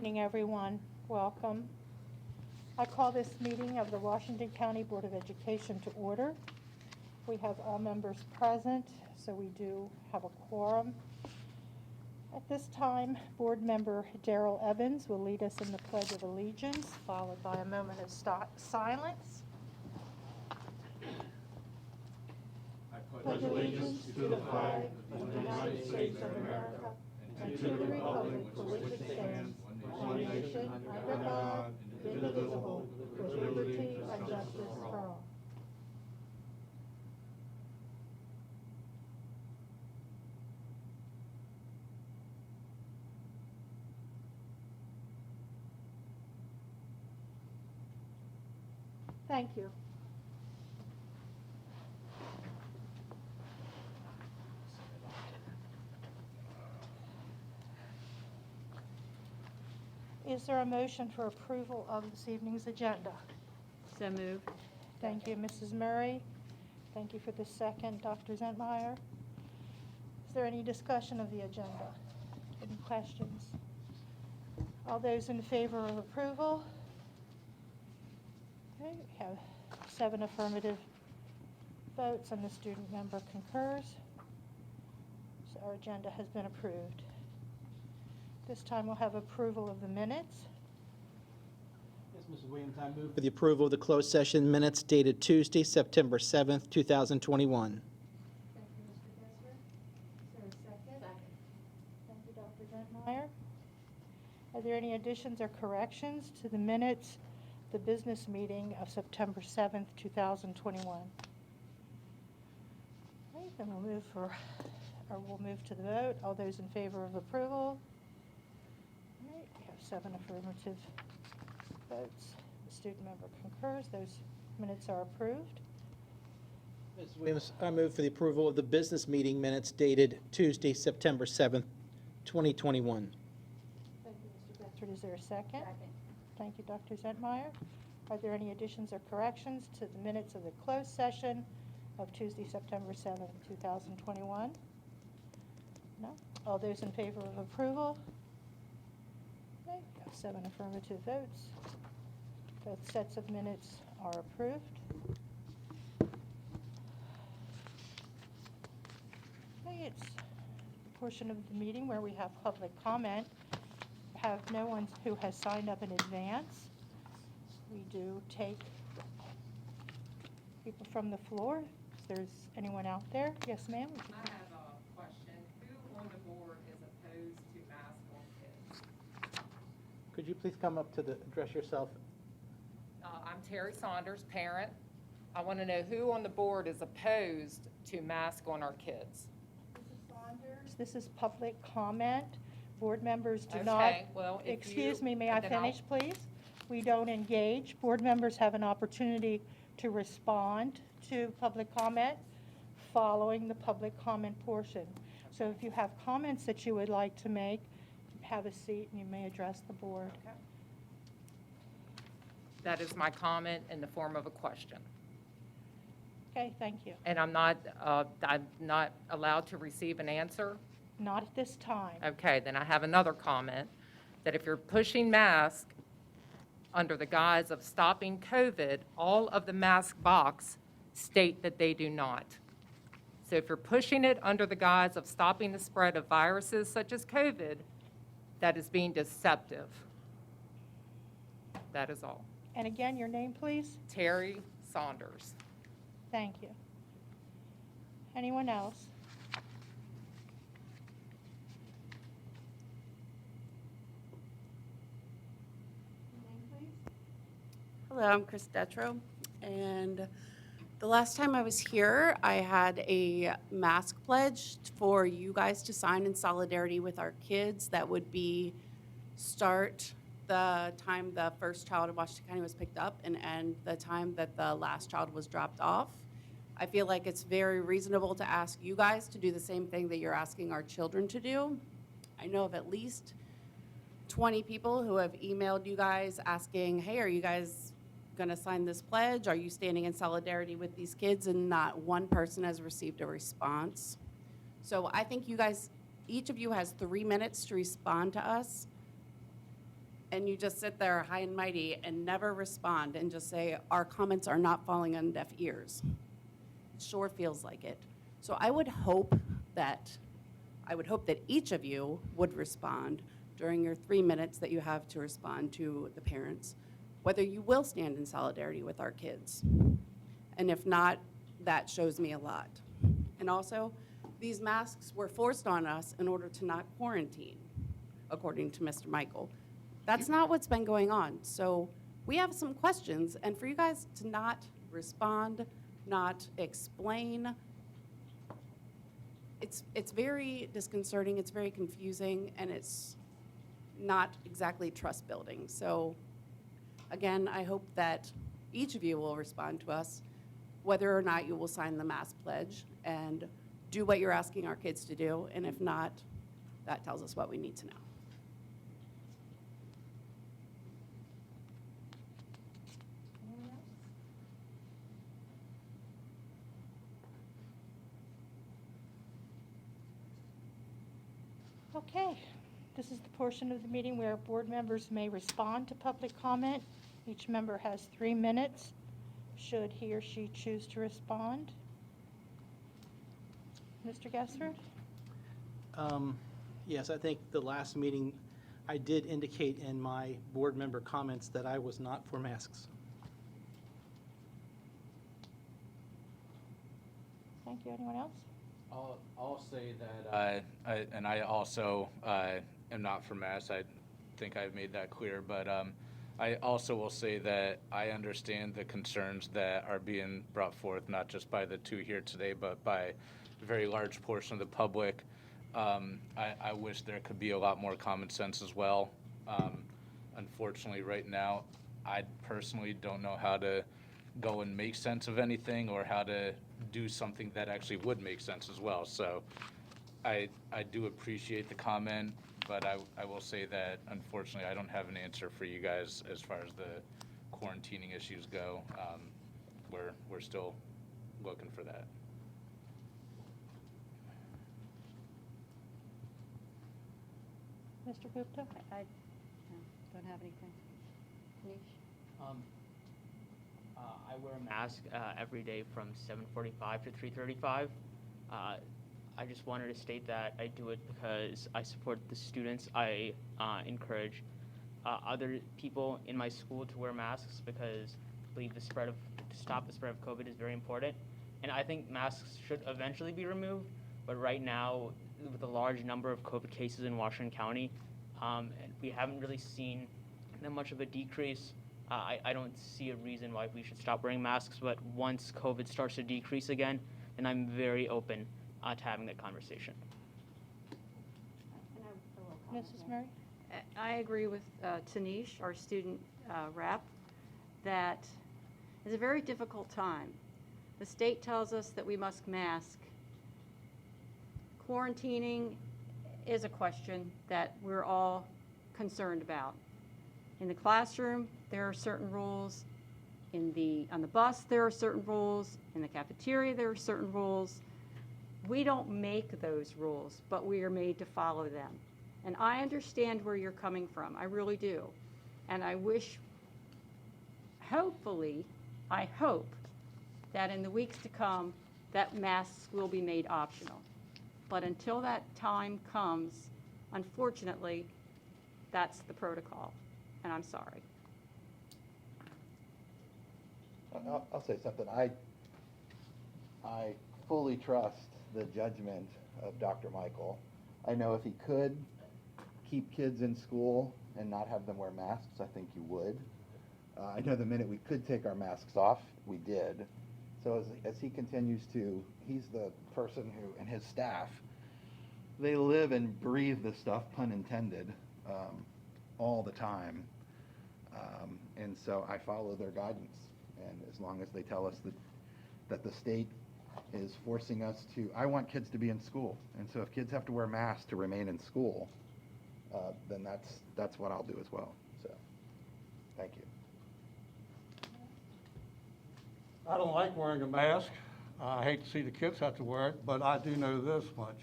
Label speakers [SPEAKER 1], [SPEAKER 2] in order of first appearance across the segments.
[SPEAKER 1] evening, everyone. Welcome. I call this meeting of the Washington County Board of Education to order. We have all members present, so we do have a quorum. At this time, Board Member Darrell Evans will lead us in the Pledge of Allegiance, followed by a moment of silence.
[SPEAKER 2] I pledge allegiance to the flag of the United States of America and to the republic for which it stands, one nation, under God, indivisible, with liberty and justice for all.
[SPEAKER 1] Thank you. Is there a motion for approval of this evening's agenda?
[SPEAKER 3] So moved.
[SPEAKER 1] Thank you, Mrs. Murray. Thank you for the second, Dr. Zentmeyer. Is there any discussion of the agenda? Any questions? All those in favor of approval? Okay, we have 7 affirmative votes and the student member concurs. So our agenda has been approved. This time we'll have approval of the minutes.
[SPEAKER 4] Yes, Mrs. Williams, I move for the approval of the closed session minutes dated Tuesday, September 7th, 2021.
[SPEAKER 1] Thank you, Mr. Gesser. Is there a second? Second. Thank you, Dr. Zentmeyer. Are there any additions or corrections to the minutes, the business meeting of September 7th, 2021? Okay, then we'll move to the vote. All those in favor of approval? All right, we have 7 affirmative votes. The student member concurs. Those minutes are approved.
[SPEAKER 4] Mrs. Williams, I move for the approval of the business meeting minutes dated Tuesday, September 7th, 2021.
[SPEAKER 1] Thank you, Mr. Bedford. Is there a second? Second. Thank you, Dr. Zentmeyer. Are there any additions or corrections to the minutes of the closed session of Tuesday, September 7th, 2021? No? All those in favor of approval? Okay, we have 7 affirmative votes. Both sets of minutes are approved. Okay, it's the portion of the meeting where we have public comment. Have no one who has signed up in advance. We do take people from the floor. If there's anyone out there. Yes, ma'am.
[SPEAKER 5] I have a question. Who on the board is opposed to masks on kids?
[SPEAKER 4] Could you please come up to address yourself?
[SPEAKER 5] I'm Terry Saunders, parent. I want to know who on the board is opposed to mask on our kids.
[SPEAKER 1] Mrs. Saunders, this is public comment. Board members do not.
[SPEAKER 5] Okay, well, if
[SPEAKER 1] Excuse
[SPEAKER 5] you-
[SPEAKER 1] me, may I
[SPEAKER 5] then I'll-
[SPEAKER 1] finish, please? We don't engage. Board members have an opportunity to respond to public comment following the public comment portion. So if you have comments that you would like to make, have a seat and you may address the board.
[SPEAKER 5] Okay. That is my comment in the form of a question.
[SPEAKER 1] Okay, thank you.
[SPEAKER 5] And I'm not allowed to receive an answer?
[SPEAKER 1] Not at this time.
[SPEAKER 5] Okay, then I have another comment, that if you're pushing masks under the guise of stopping COVID, all of the mask box state that they do not. So if you're pushing it under the guise of stopping the spread of viruses such as COVID, that is being deceptive. That is all.
[SPEAKER 1] And again, your name, please?
[SPEAKER 5] Terry Saunders.
[SPEAKER 1] Thank you. Anyone else?
[SPEAKER 3] Hello, I'm Chris Detro, and the last time I was here, I had a mask pledge for you guys to sign in solidarity with our kids. That would be start the time the first child in Washington County was picked up and end the time that the last child was dropped off. I feel like it's very reasonable to ask you guys to do the same thing that you're asking our children to do. I know of at least 20 people who have emailed you guys asking, hey, are you guys going to sign this pledge? Are you standing in solidarity with these kids? And not one person has received a response. So I think you guys, each of you has 3 minutes to respond to us and you just sit there high and mighty and never respond and just say, our comments are not falling on deaf ears. It sure feels like it. So I would hope that each of you would respond during your 3 minutes that you have to respond to the parents, whether you will stand in solidarity with our kids. And if not, that shows me a lot. And also, these masks were forced on us in order to not quarantine, according to Mr. Michael. That's not what's been going on. So we have some questions, and for you guys to not respond, not explain, it's very disconcerting, it's very confusing, and it's not exactly trust building. So again, I hope that each of you will respond to us, whether or not you will sign the mask pledge and do what you're asking our kids to do, and if not, that tells us what we need to know.
[SPEAKER 1] Anyone else? Okay, this is the portion of the meeting where board members may respond to public comment. Each member has 3 minutes, should he or she choose to respond. Mr. Gassford?
[SPEAKER 4] Yes, I think the last meeting, I did indicate in my board member comments that I was not for masks.
[SPEAKER 1] Thank you. Anyone else?
[SPEAKER 2] I'll say that I also am not for masks. I think I've made that clear, but I also will say that I understand the concerns that are being brought forth, not just by the two here today, but by a very large portion of the public. I wish there could be a lot more common sense as well. Unfortunately, right now, I personally don't know how to go and make sense of anything or how to do something that actually would make sense as well. So I do appreciate the comment, but I will say that unfortunately I don't have an answer for you guys as far as the quarantining issues go. We're still looking for that.
[SPEAKER 1] Mr. Gupta?
[SPEAKER 6] I don't have anything. Manish?
[SPEAKER 7] I wear a mask every day from 7:45 to 3:35. I just wanted to state that I do it because I support the students. I encourage other people in my school to wear masks because I believe to stop the spread of COVID is very important. And I think masks should eventually be removed, but right now, with a large number of COVID cases in Washington County, and we haven't really seen that much of a decrease. I don't see a reason why we should stop wearing masks, but once COVID starts to decrease again, then I'm very open to having that conversation.
[SPEAKER 1] Mrs. Murray?
[SPEAKER 6] I agree with Tanish, our student rep, that it's a very difficult time. The state tells us that we must mask. Quarantining is a question that we're all concerned about. In the classroom, there are certain rules. On the bus, there are certain rules. In the cafeteria, there are certain rules. We don't make those rules, but we are made to follow them. And I understand where you're coming from. I really do. And I wish, hopefully, I hope that in the weeks to come, that masks will be made optional. But until that time comes, unfortunately, that's the protocol. And I'm sorry.
[SPEAKER 8] I'll say something. I fully trust the judgment of Dr. Michael. I know if he could keep kids in school and not have them wear masks, I think he would. I know the minute we could take our masks off, we did. So as he continues to, he's the person who, and his staff, they live and breathe this stuff, pun intended, all the time. And so I follow their guidance. And as long as they tell us that the state is forcing us to, I want kids to be in school. And so if kids have to wear masks to remain in school, then that's what I'll do as well. So, thank you.
[SPEAKER 9] I don't like wearing a mask. I hate to see the kids have to wear it, but I do know this much,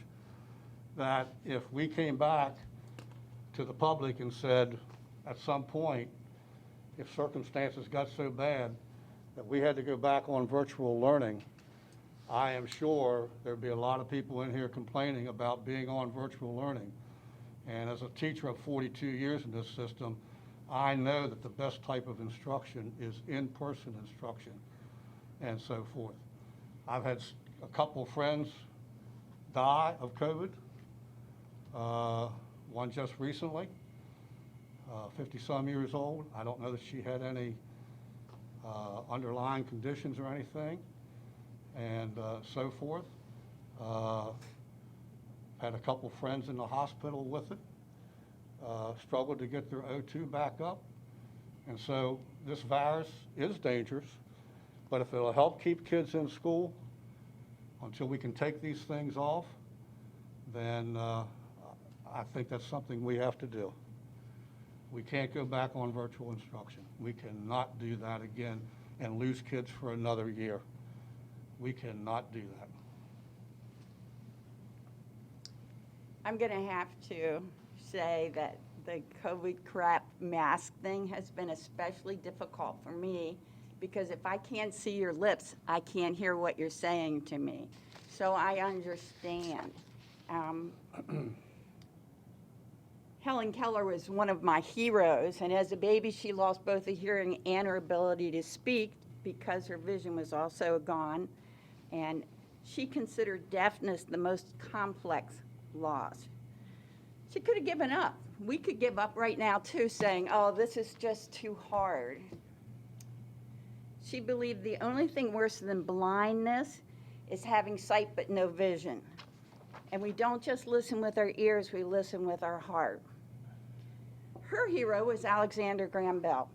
[SPEAKER 9] that if we came back to the public and said, at some point, if circumstances got so bad that we had to go back on virtual learning, I am sure there'd be a lot of people in here complaining about being on virtual learning. And as a teacher of 42 years in this system, I know that the best type of instruction is in-person instruction and so forth. I've had a couple friends die of COVID, one just recently, 50-some years old. I don't know that she had any underlying conditions or anything, and so forth. Had a couple friends in the hospital with it, struggled to get their O2 back up. And so this virus is dangerous, but if it'll help keep kids in school until we can take these things off, then I think that's something we have to do. We can't go back on virtual instruction. We cannot do that again and lose kids for another year. We cannot do that.
[SPEAKER 10] I'm going to have to say that the COVID crap mask thing has been especially difficult for me because if I can't see your lips, I can't hear what you're saying to me. So I understand. Helen Keller was one of my heroes, and as a baby, she lost both her hearing and her ability to speak because her vision was also gone. And she considered deafness the most complex loss. She could have given up. We could give up right now, too, saying, oh, this is just too hard. She believed the only thing worse than blindness is having sight but no vision. And we don't just listen with our ears, we listen with our heart. Her hero was Alexander Graham Bell.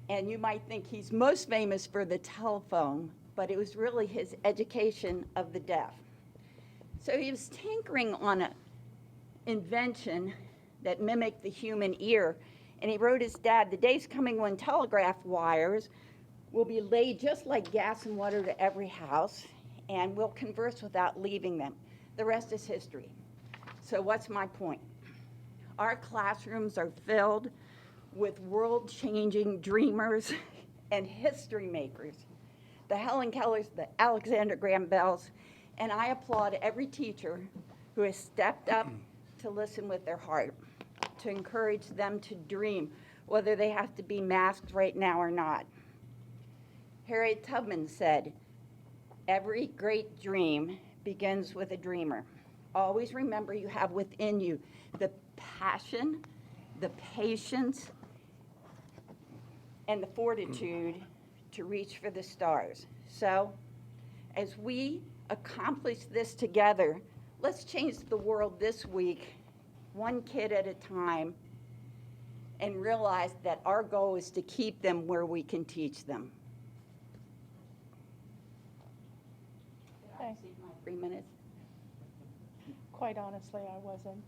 [SPEAKER 10] And you might think he's most famous for the telephone, but it was really his education of the deaf. So he was tinkering on an invention that mimicked the human ear, and he wrote his dad, the day's coming when telegraph wires will be laid just like gas and water to every house, and we'll converse without leaving them. The rest is history. So what's my point? Our classrooms are filled with world-changing dreamers and history makers. The Helen Kellers, the Alexander Graham Bells, and I applaud every teacher who has stepped up to listen with their heart, to encourage them to dream, whether they have to be masked right now or not. Harriet Tubman said, every great dream begins with a dreamer. Always remember you have within you the passion, the patience, and the fortitude to reach for the stars. So, as we accomplish this together, let's change the world this week, one kid at a time, and realize that our goal is to keep them where we can teach them. Did I exceed my 3 minutes?
[SPEAKER 1] Quite honestly, I wasn't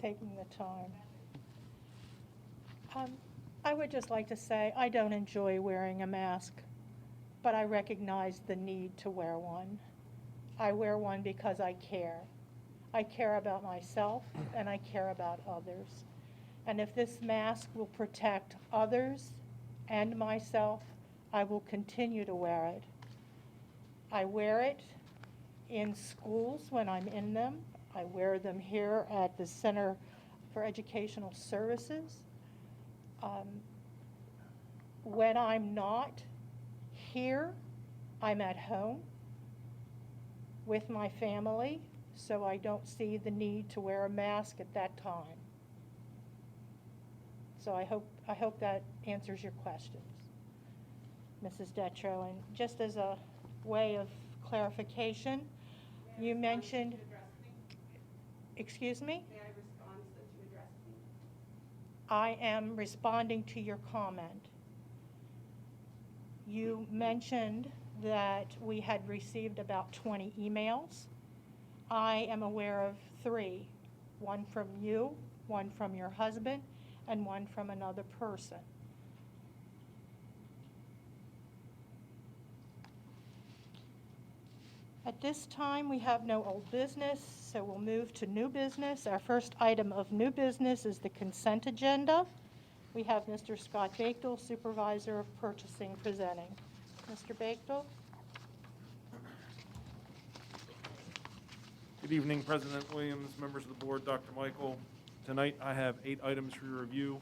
[SPEAKER 1] taking the time. I would just like to say I don't enjoy wearing a mask, but I recognize the need to wear one. I wear one because I care. I care about myself and I care about others. And if this mask will protect others and myself, I will continue to wear it. I wear it in schools when I'm in them. I wear them here at the Center for Educational Services. When I'm not here, I'm at home with my family, so I don't see the need to wear a mask at that time. So I hope that answers your questions, Mrs. Detro. And just as a way of clarification, you mentioned, excuse me?
[SPEAKER 10] May I respond so that you address me?
[SPEAKER 1] I am responding to your comment. You mentioned that we had received about 20 emails. I am aware of 3, one from you, one from your husband, and one from another person. At this time, we have no old business, so we'll move to new business. Our first item of new business is the consent agenda. We have Mr. Scott Bakdal, Supervisor of Purchasing, presenting. Mr. Bakdal?
[SPEAKER 11] Good evening, President Williams, members of the board, Dr. Michael. Tonight, I have 8 items for your review.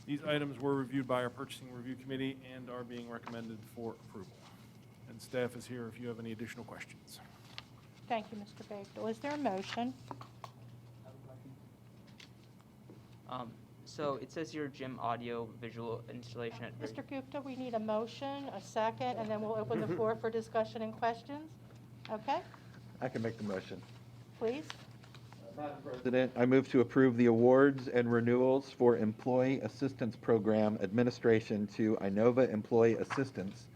[SPEAKER 11] These items were reviewed by our Purchasing Review Committee and are being recommended for approval. And staff is here if you have any additional questions.
[SPEAKER 1] Thank you, Mr. Bakdal. Is there a motion?
[SPEAKER 7] So it says here gym audio visual installation at.
[SPEAKER 1] Mr. Gupta, we need a motion, a second, and then we'll open the floor for discussion and questions. Okay,
[SPEAKER 8] I can make the motion.
[SPEAKER 1] please.
[SPEAKER 8] Madam President, I move to approve the awards and renewals for Employee Assistance Program Administration to Inova Employee Assistance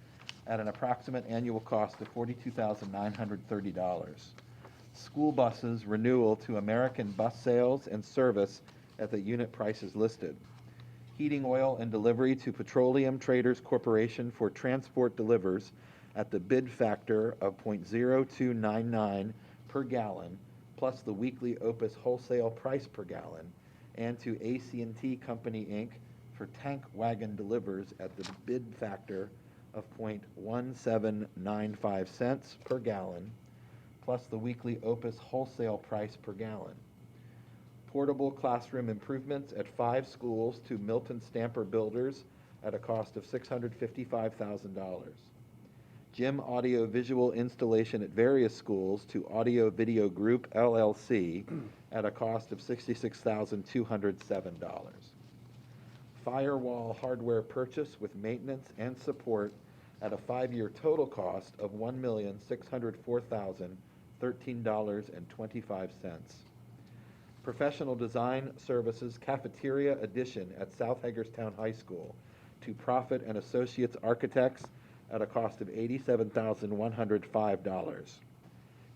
[SPEAKER 8] at an approximate annual cost of $42,930. School buses renewal to American Bus Sales and Service at the unit prices listed. Heating oil and delivery to Petroleum Traders Corporation for transport delivers at the bid factor of .0299 per gallon, plus the weekly Opus wholesale price per gallon, and to AC&T Company, Inc. for tank wagon delivers at the bid factor of .1795 cents per gallon, plus the weekly Opus wholesale price per gallon. Portable classroom improvements at 5 schools to Milton Stamper Builders at a cost of $655,000. Gym audio visual installation at various schools to Audio Video Group LLC at a cost of $66,207. Firewall hardware purchase with maintenance and support at a 5-year total cost of $1,604,013.25. Professional design services cafeteria addition at South Hagerstown High School to Profit and Associates Architects at a cost of $87,105.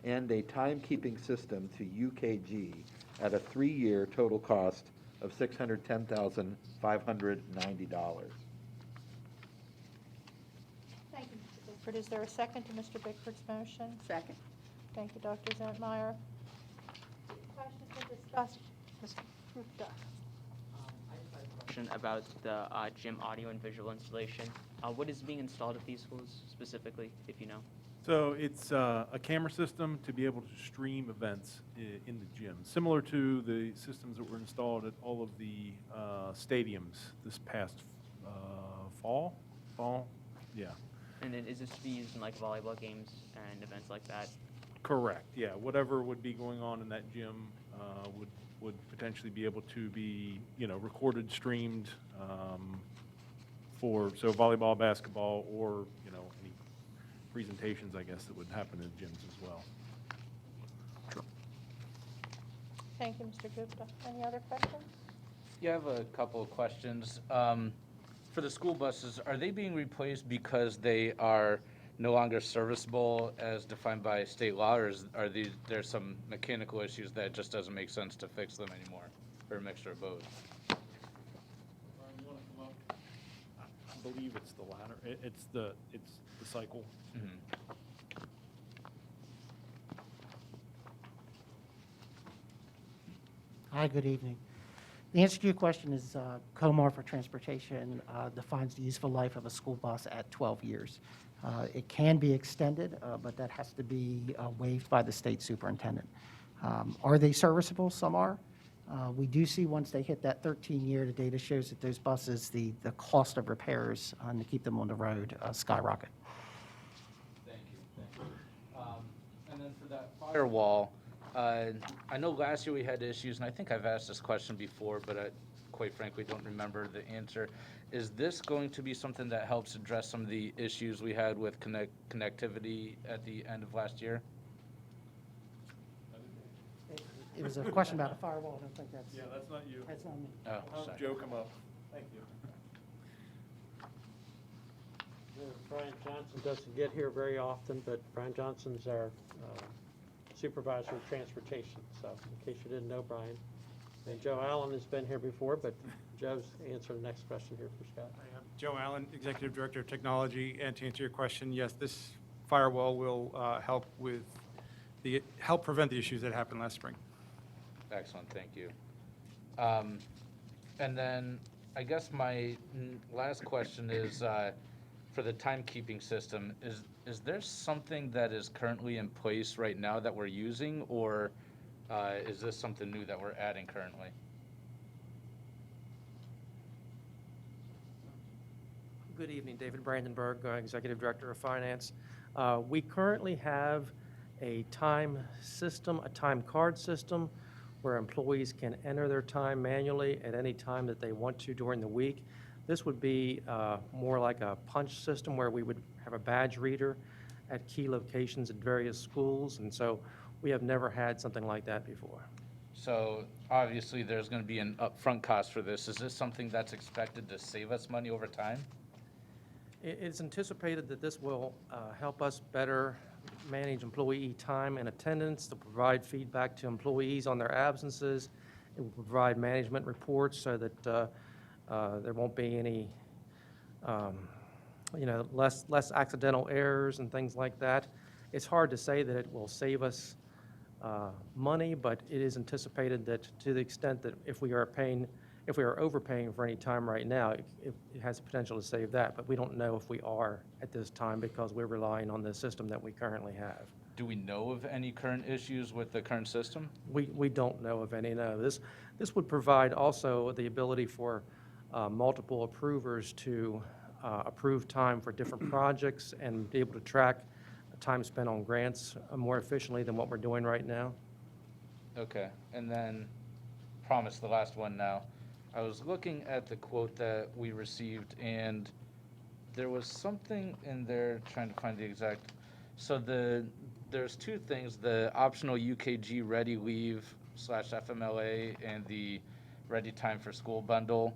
[SPEAKER 8] And a timekeeping system to UKG at a 3-year total cost of $610,590.
[SPEAKER 1] Thank you, Mr. Bickford. Is there a second to Mr. Bickford's motion?
[SPEAKER 10] Second.
[SPEAKER 1] Thank you, Dr. Zentmeyer. Questions or discussion? Mr. Gupta?
[SPEAKER 7] Question about the gym audio and visual installation. What is being installed at these schools specifically, if you know?
[SPEAKER 11] So it's a camera system to be able to stream events in the gym, similar to the systems that were installed at all of the stadiums this past fall, yeah.
[SPEAKER 7] And then is this to be used in like volleyball games and events like that?
[SPEAKER 11] Correct, yeah. Whatever would be going on in that gym would potentially be able to be, recorded, streamed for volleyball, basketball, or, any presentations, I guess, that would happen in gyms as well.
[SPEAKER 1] Thank you, Mr. Gupta. Any other questions?
[SPEAKER 12] Yeah, I have a couple of questions. For the school buses, are they being replaced because they are no longer serviceable as defined by state law, or are there some mechanical issues that it just doesn't make sense to fix them anymore, or a mixture of both?
[SPEAKER 11] I believe it's the latter. It's the cycle.
[SPEAKER 12] Mhm.
[SPEAKER 13] Hi, good evening. The answer to your question is COMAR for transportation defines the useful life of a school bus at 12 years. It can be extended, but that has to be waived by the state superintendent. Are they serviceable? Some are. We do see once they hit that 13-year, the data shows that those buses, the cost of repairs to keep them on the road skyrocket.
[SPEAKER 12] Thank you. And then for that firewall, I know last year we had issues, and I think I've asked this question before, but I quite frankly don't remember the answer. Is this going to be something that helps address some of the issues we had with connectivity at the end of last year?
[SPEAKER 13] It was a question about a firewall. I don't think that's.
[SPEAKER 11] Yeah, that's not you.
[SPEAKER 13] That's not me.
[SPEAKER 12] Oh,
[SPEAKER 11] Have
[SPEAKER 12] sorry.
[SPEAKER 11] Joe come up. Thank you.
[SPEAKER 14] Brian Johnson doesn't get here very often, but Brian Johnson's our supervisor of transportation. So in case you didn't know Brian. And Joe Allen has been here before, but Joe's answering the next question here for Scott.
[SPEAKER 15] I am Joe Allen, Executive Director of Technology. And to answer your question, yes, this firewall will help prevent the issues that happened last spring.
[SPEAKER 12] Excellent, thank you. And then I guess my last question is, for the timekeeping system, is there something that is currently in place right now that we're using, or is this something new that we're adding currently?
[SPEAKER 14] Good evening, David Brandenburg, Executive Director of Finance. We currently have a time system, a time card system, where employees can enter their time manually at any time that they want to during the week. This would be more like a punch system where we would have a badge reader at key locations at various schools, and so we have never had something like that before.
[SPEAKER 12] So obviously there's going to be an upfront cost for this. Is this something that's expected to save us money over time?
[SPEAKER 14] It's anticipated that this will help us better manage employee time and attendance, to provide feedback to employees on their absences. It will provide management reports so that there won't be any, less accidental errors and things like that. It's hard to say that it will save us money, but it is anticipated that to the extent that if we are overpaying for any time right now, it has the potential to save that, but we don't know if we are at this time because we're relying on the system that we currently have.
[SPEAKER 12] Do we know of any current issues with the current system?
[SPEAKER 14] We don't know of any, no. This would provide also the ability for multiple approvers to approve time for different projects and be able to track time spent on grants more efficiently than what we're doing right now.
[SPEAKER 12] Okay, and then, promise the last one now. I was looking at the quote that we received, and there was something in there, trying to find the exact, so there's two things, the optional UKG ready leave / FMLA and the ready time for school bundle.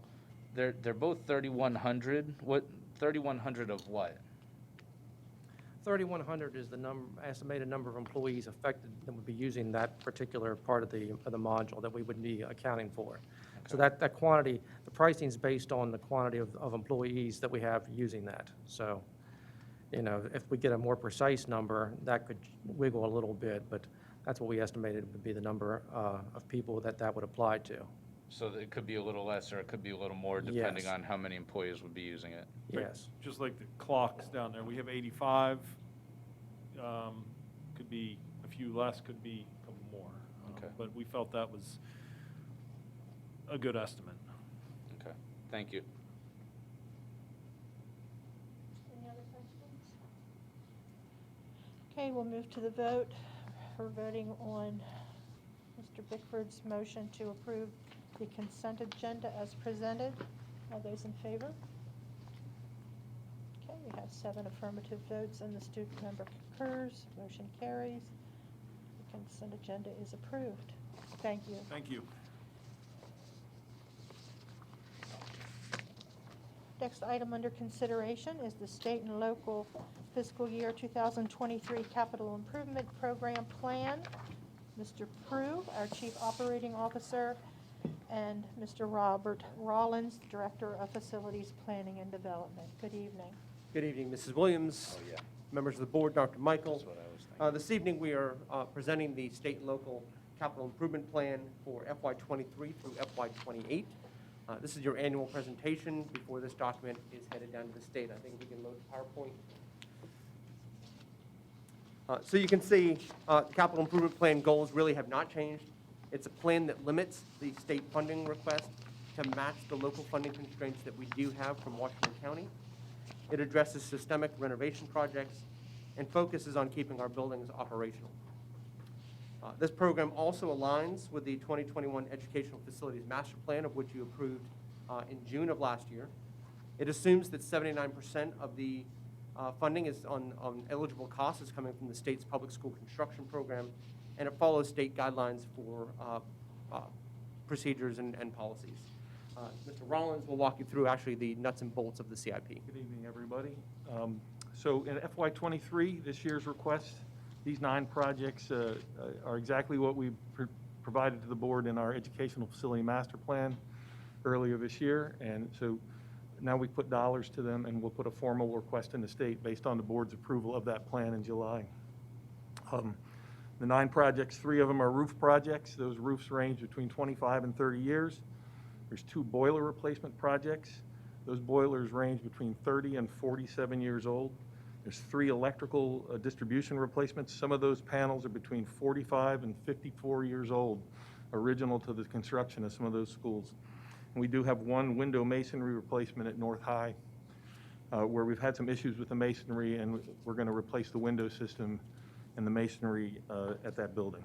[SPEAKER 12] They're both 3,100. What 3,100 of what?
[SPEAKER 14] 3,100 is the estimated number of employees affected that would be using that particular part of the module that we would be accounting for. So that quantity, the pricing is based on the quantity of employees that we have using that. So, if we get a more precise number, that could wiggle a little bit, but that's what we estimated would be the number of people that would apply to.
[SPEAKER 12] So it could be a little less or it could be a little more depending
[SPEAKER 14] Yes.
[SPEAKER 12] on how many employees would be using it.
[SPEAKER 14] Yes.
[SPEAKER 11] Just like the clocks down there, we have 85, could be a few less, could be a couple more.
[SPEAKER 12] Okay.
[SPEAKER 11] But we felt that was a good estimate.
[SPEAKER 12] Okay, thank you.
[SPEAKER 1] Any other questions? Okay, we'll move to the vote. We're voting on Mr. Bickford's motion to approve the consent agenda as presented. All those in favor? Okay, we have 7 affirmative votes and the student member concurs. Motion carries. The consent agenda is approved. Thank you.
[SPEAKER 11] Thank you.
[SPEAKER 1] Next item under consideration is the state and local fiscal year 2023 capital improvement program plan. Mr. Prue, our Chief Operating Officer, and Mr. Robert Rollins, Director of Facilities Planning and Development. Good evening.
[SPEAKER 16] Good evening, Mrs. Williams, members of the board, Dr. Michael.
[SPEAKER 12] That's what I was thinking.
[SPEAKER 16] This evening, we are presenting the state and local capital improvement plan for FY23 through FY28. This is your annual presentation before this document is headed down to the state. I think we can load the PowerPoint. So you can see the capital improvement plan goals really have not changed. It's a plan that limits the state funding request to match the local funding constraints that we do have from Washington County. It addresses systemic renovation projects and focuses on keeping our buildings operational. This program also aligns with the 2021 Educational Facilities Master Plan, of which you approved in June of last year. It assumes that 79% of the funding is on eligible costs is coming from the state's public school construction program, and it follows state guidelines for procedures and policies. Mr. Rollins will walk you through actually the nuts and bolts of the CIP.
[SPEAKER 11] Good evening, everybody. So in FY23, this year's request, these 9 projects are exactly what we provided to the board in our educational facility master plan earlier this year. And so Now we put dollars to them, and we'll put a formal request in the state based on the board's approval of that plan in July. The 9 projects, 3 of them are roof projects. Those roofs range between 25 and 30 years. There's 2 boiler replacement projects. Those boilers range between 30 and 47 years old. There's 3 electrical distribution replacements. Some of those panels are between 45 and 54 years old, original to the construction of some of those schools. And we do have 1 window masonry replacement at North High, where we've had some issues with the masonry, and we're going to replace the window system and the masonry at that building.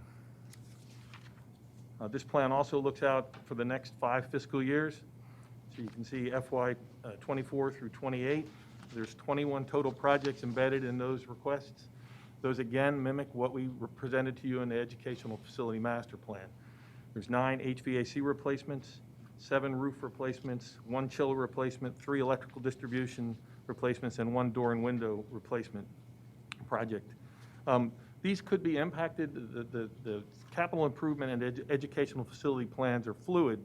[SPEAKER 11] This plan also looks out for the next 5 fiscal years. So you can see FY 24 through 28. There's 21 total projects embedded in those requests. Those again mimic what we presented to you in the Educational Facility Master Plan. There's 9 HVAC replacements, 7 roof replacements, 1 chiller replacement, 3 electrical distribution replacements, and 1 door and window replacement project. These could be impacted. The capital improvement and educational facility plans are fluid.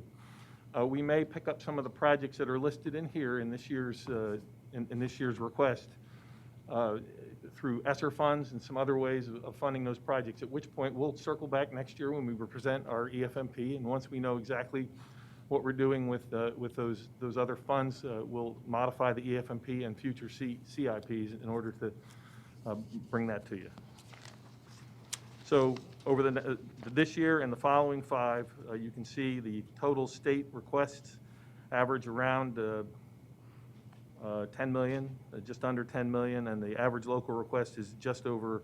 [SPEAKER 11] We may pick up some of the projects that are listed in here in this year's request through ESSER funds and some other ways of funding those projects, at which point we'll circle back next year when we present our EFMP, and once we know exactly what we're doing with those other funds, we'll modify the EFMP and future CIPs in order to bring that to you. So over this year and the following 5, you can see the total state requests average around 10 million, just under 10 million, and the average local request is just over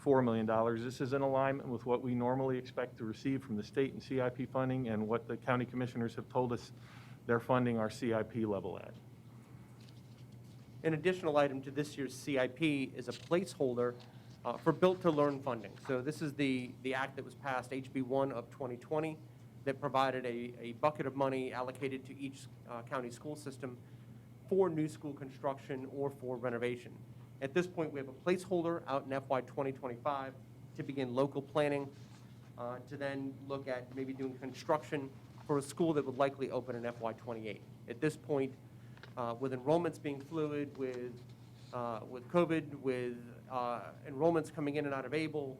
[SPEAKER 11] $4 million. This is in alignment with what we normally expect to receive from the state and CIP funding and what the county commissioners have told us they're funding our CIP level at.
[SPEAKER 16] An additional item to this year's CIP is a placeholder for Built to Learn funding. So this is the act that was passed, HB 1 of 2020, that provided a bucket of money allocated to each county school system for new school construction or for renovation. At this point, we have a placeholder out in FY 2025 to begin local planning, to then look at maybe doing construction for a school that would likely open in FY 28. At this point, with enrollments being fluid, with COVID, with enrollments coming in and out of ABLE,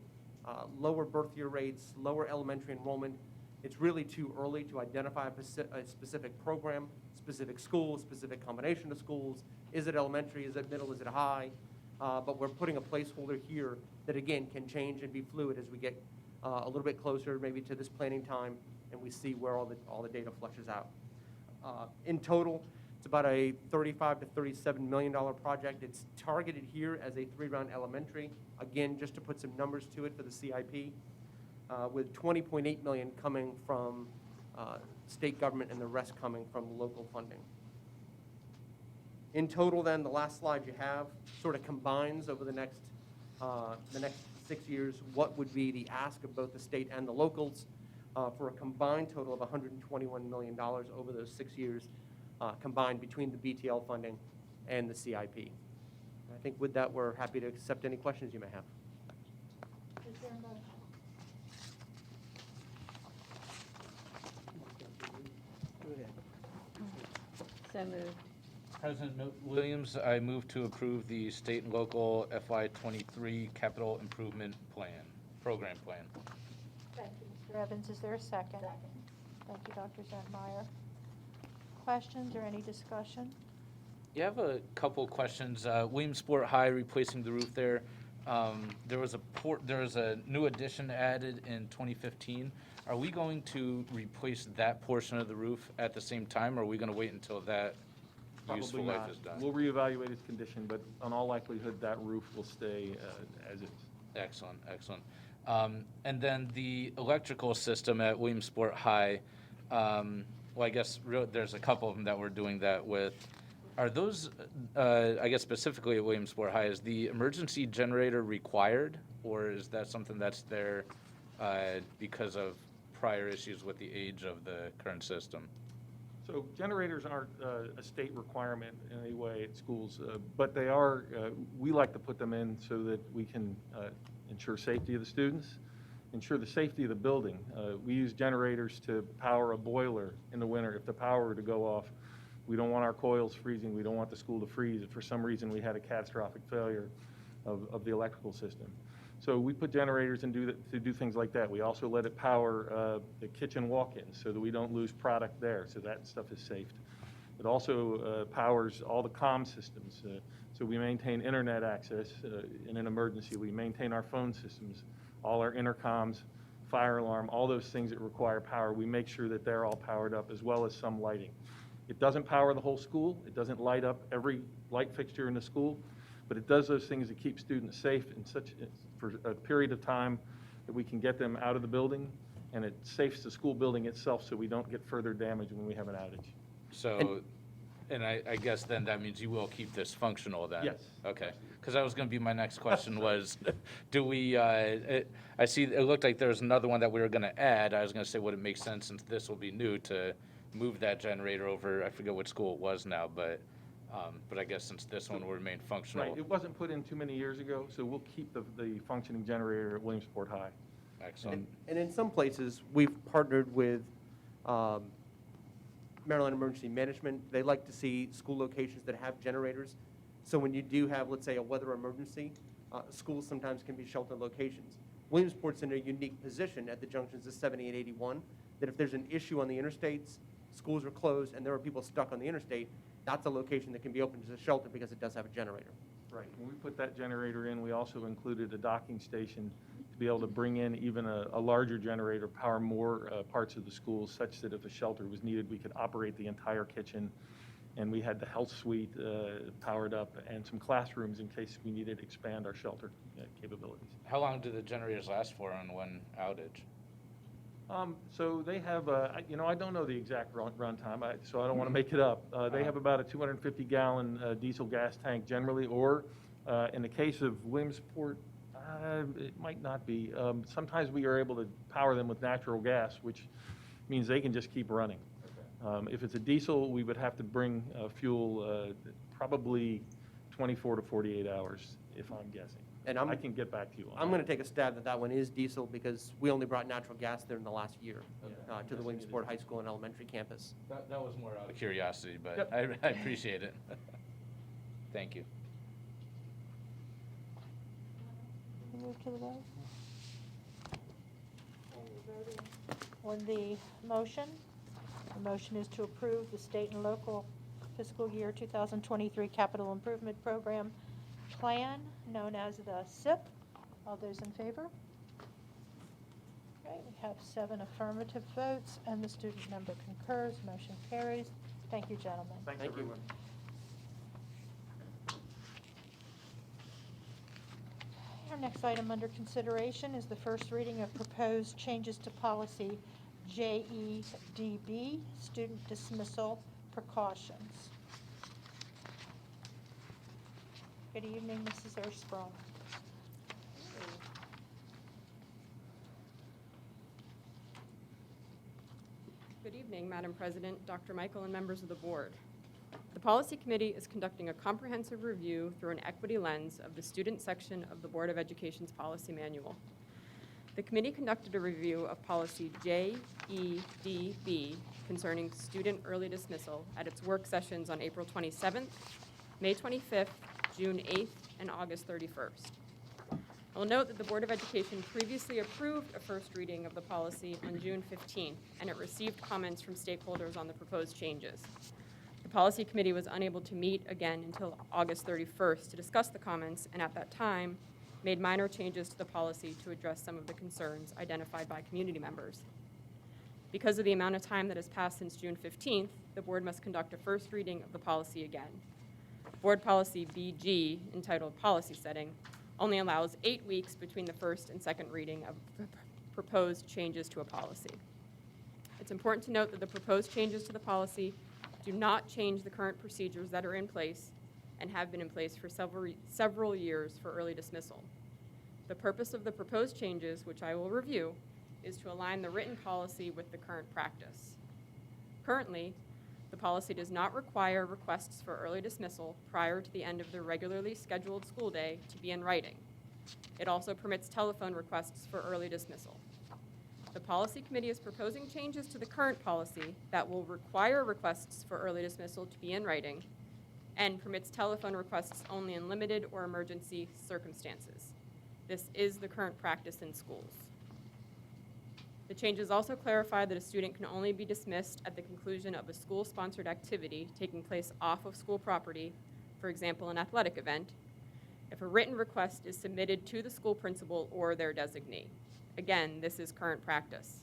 [SPEAKER 16] lower birth year rates, lower elementary enrollment, it's really too early to identify a specific program, specific school, specific combination of schools. Is it elementary? Is it middle? Is it high? But we're putting a placeholder here that, again, can change and be fluid as we get a little bit closer maybe to this planning time and we see where all the data flushes out. In total, it's about a $35 to $37 million project. It's targeted here as a 3-round elementary, again, just to put some numbers to it for the CIP, with $20.8 million coming from state government and the rest coming from local funding. In total, then, the last slide you have sort of combines over the next 6 years what would be the ask of both the state and the locals for a combined total of $121 million over those 6 years, combined between the BTL funding and the CIP. I think with that, we're happy to accept any questions you may have.
[SPEAKER 1] Is there a motion?
[SPEAKER 6] So moved.
[SPEAKER 12] President Williams, I move to approve the state and local FY23 capital improvement program plan.
[SPEAKER 1] Thank you, Mr. Evans. Is there a second? Second. Thank you, Dr. Zentmeyer. Questions or any discussion?
[SPEAKER 12] You have a couple questions. Williamsport High, replacing the roof there. There was a new addition added in 2015. Are we going to replace that portion of the roof at the same time, or are we going to wait until that useful
[SPEAKER 11] Probably
[SPEAKER 12] life
[SPEAKER 11] not.
[SPEAKER 12] is done?
[SPEAKER 11] We'll reevaluate its condition, but in all likelihood, that roof will stay as is.
[SPEAKER 12] Excellent, excellent. And then the electrical system at Williamsport High, well, I guess there's a couple of them that we're doing that with. Are those, I guess specifically at Williamsport High, is the emergency generator required, or is that something that's there because of prior issues with the age of the current system?
[SPEAKER 11] So generators aren't a state requirement in any way at schools, but they are, we like to put them in so that we can ensure safety of the students, ensure the safety of the building. We use generators to power a boiler in the winter. If the power were to go off, We don't want our coils freezing. We don't want the school to freeze if for some reason we had a catastrophic failure of the electrical system. So we put generators and to do things like that. We also let it power the kitchen walk-ins so that we don't lose product there, so that stuff is safe. It also powers all the comm systems, so we maintain internet access in an emergency. We maintain our phone systems, all our intercoms, fire alarm, all those things that require power. We make sure that they're all powered up, as well as some lighting. It doesn't power the whole school. It doesn't light up every light fixture in the school, but it does those things to keep students safe for a period of time that we can get them out of the building, and it safes the school building itself so we don't get further damage when we have an outage.
[SPEAKER 12] So, and I guess then that means you will keep this functional then?
[SPEAKER 11] Yes.
[SPEAKER 12] Okay, because that was going to be my next question was, do we, I see it looked like there was another one that we were going to add. I was going to say, would it make sense, since this will be new, to move that generator over? I forget what school it was now, but I guess since this one will remain functional.
[SPEAKER 11] Right, it wasn't put in too many years ago, so we'll keep the functioning generator at Williamsport High.
[SPEAKER 12] Excellent.
[SPEAKER 16] And in some places, we've partnered with Maryland Emergency Management. They like to see school locations that have generators. So when you do have, let's say, a weather emergency, schools sometimes can be shelter locations. Williamsport's in a unique position at the junctions of 70 and 81, that if there's an issue on the interstates, schools are closed, and there are people stuck on the interstate, that's a location that can be opened as a shelter because it does have a generator.
[SPEAKER 11] Right, when we put that generator in, we also included a docking station to be able to bring in even a larger generator, power more parts of the school, such that if a shelter was needed, we could operate the entire kitchen. And we had the health suite powered up and some classrooms in case we needed to expand our shelter capabilities.
[SPEAKER 12] How long do the generators last for on one outage?
[SPEAKER 11] So they have, I don't know the exact run time, so I don't want to make it up. They have about a 250-gallon diesel gas tank generally, or in the case of Williamsport, it might not be. Sometimes we are able to power them with natural gas, which means they can just keep running. If it's a diesel, we would have to bring fuel probably 24 to 48 hours, if I'm guessing.
[SPEAKER 16] And
[SPEAKER 11] I can get back to you on that.
[SPEAKER 16] I'm going to take a stab that one is diesel because we only brought natural gas there in the last year to the Williamsport High School and Elementary campus.
[SPEAKER 12] That was more out of curiosity, but
[SPEAKER 16] Yep.
[SPEAKER 12] I appreciate it. Thank you.
[SPEAKER 1] Move to the vote. On the motion, the motion is to approve the state and local fiscal year 2023 capital improvement program plan, known as the SIP. All those in favor? Okay, we have 7 affirmative votes, and the student member concurs. Motion carries. Thank you, gentlemen.
[SPEAKER 11] Thanks,
[SPEAKER 16] Thank you.
[SPEAKER 11] everyone.
[SPEAKER 1] Our next item under consideration is the first reading of proposed changes to policy JEDB, student dismissal precautions. Good evening, Mrs. Ersprung.
[SPEAKER 17] Good evening, Madam President, Dr. Michael, and members of the board. The Policy Committee is conducting a comprehensive review through an equity lens of the student section of the Board of Education's policy manual. The committee conducted a review of policy JEDB concerning student early dismissal at its work sessions on April 27th, May 25th, June 8th, and August 31st. I will note that the Board of Education previously approved a first reading of the policy on June 15th, and it received comments from stakeholders on the proposed changes. The Policy Committee was unable to meet again until August 31st to discuss the comments, and at that time, made minor changes to the policy to address some of the concerns identified by community members. Because of the amount of time that has passed since June 15th, the board must conduct a first reading of the policy again. Board Policy BG, entitled Policy Setting, only allows 8 weeks between the first and second reading of proposed changes to a policy. It's important to note that the proposed changes to the policy do not change the current procedures that are in place and have been in place for several years for early dismissal. The purpose of the proposed changes, which I will review, is to align the written policy with the current practice. Currently, the policy does not require requests for early dismissal prior to the end of the regularly scheduled school day to be in writing. It also permits telephone requests for early dismissal. The policy committee is proposing changes to the current policy that will require requests for early dismissal to be in writing and permits telephone requests only in limited or emergency circumstances. This is the current practice in schools. The changes also clarify that a student can only be dismissed at the conclusion of a school-sponsored activity taking place off of school property, for example, an athletic event, if a written request is submitted to the school principal or their designee. Again, this is current practice.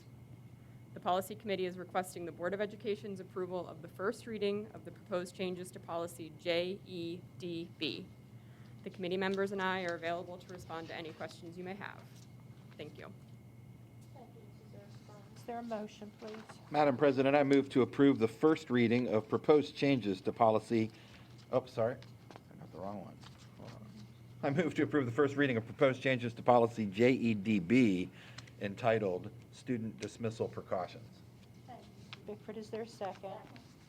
[SPEAKER 17] The policy committee is requesting the Board of Education's approval of the first reading of the proposed changes to policy JEDB. The committee members and I are available to respond to any questions you may have. Thank you.
[SPEAKER 1] Is there a motion, please?
[SPEAKER 8] Madam President, I move to approve the first reading of proposed changes to policy, I got the wrong one. Hold on. I move to approve the first reading of proposed changes to policy JEDB entitled Student Dismissal Precautions.
[SPEAKER 1] Thank you, Mr. Bickford. Is there a second?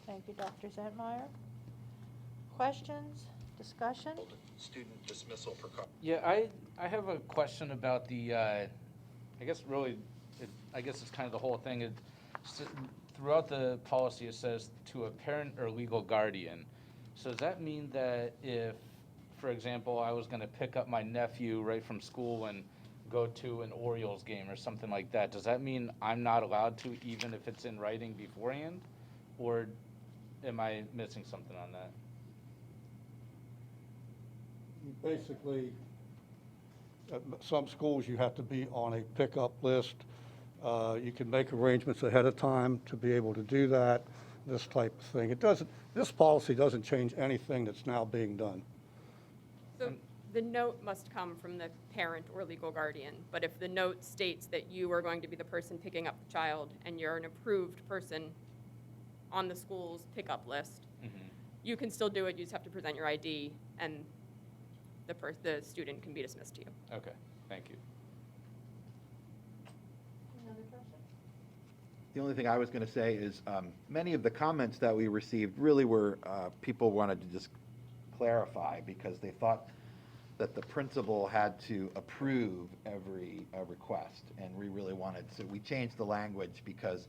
[SPEAKER 1] Thank you, Dr. Zentmeyer. Questions, discussion?
[SPEAKER 8] Student Dismissal Precautions.
[SPEAKER 12] Yeah, I have a question about the, I guess really, I guess it's kind of the whole thing. Throughout the policy, it says to a parent or legal guardian. So does that mean that if, for example, I was going to pick up my nephew right from school and go to an Orioles game or something like that, does that mean I'm not allowed to, even if it's in writing beforehand? Or am I missing something on that?
[SPEAKER 9] Basically, at some schools, you have to be on a pickup list. You can make arrangements ahead of time to be able to do that, this type of thing. This policy doesn't change anything that's now being done.
[SPEAKER 17] So the note must come from the parent or legal guardian, but if the note states that you are going to be the person picking up the child and you're an approved person on the school's pickup list, you can still do it. You just have to present your ID, and the student can be dismissed to you.
[SPEAKER 12] Okay, thank you.
[SPEAKER 1] Any other questions?
[SPEAKER 8] The only thing I was going to say is many of the comments that we received really were people wanted to just clarify because they thought that the principal had to approve every request, and we really wanted, so we changed the language because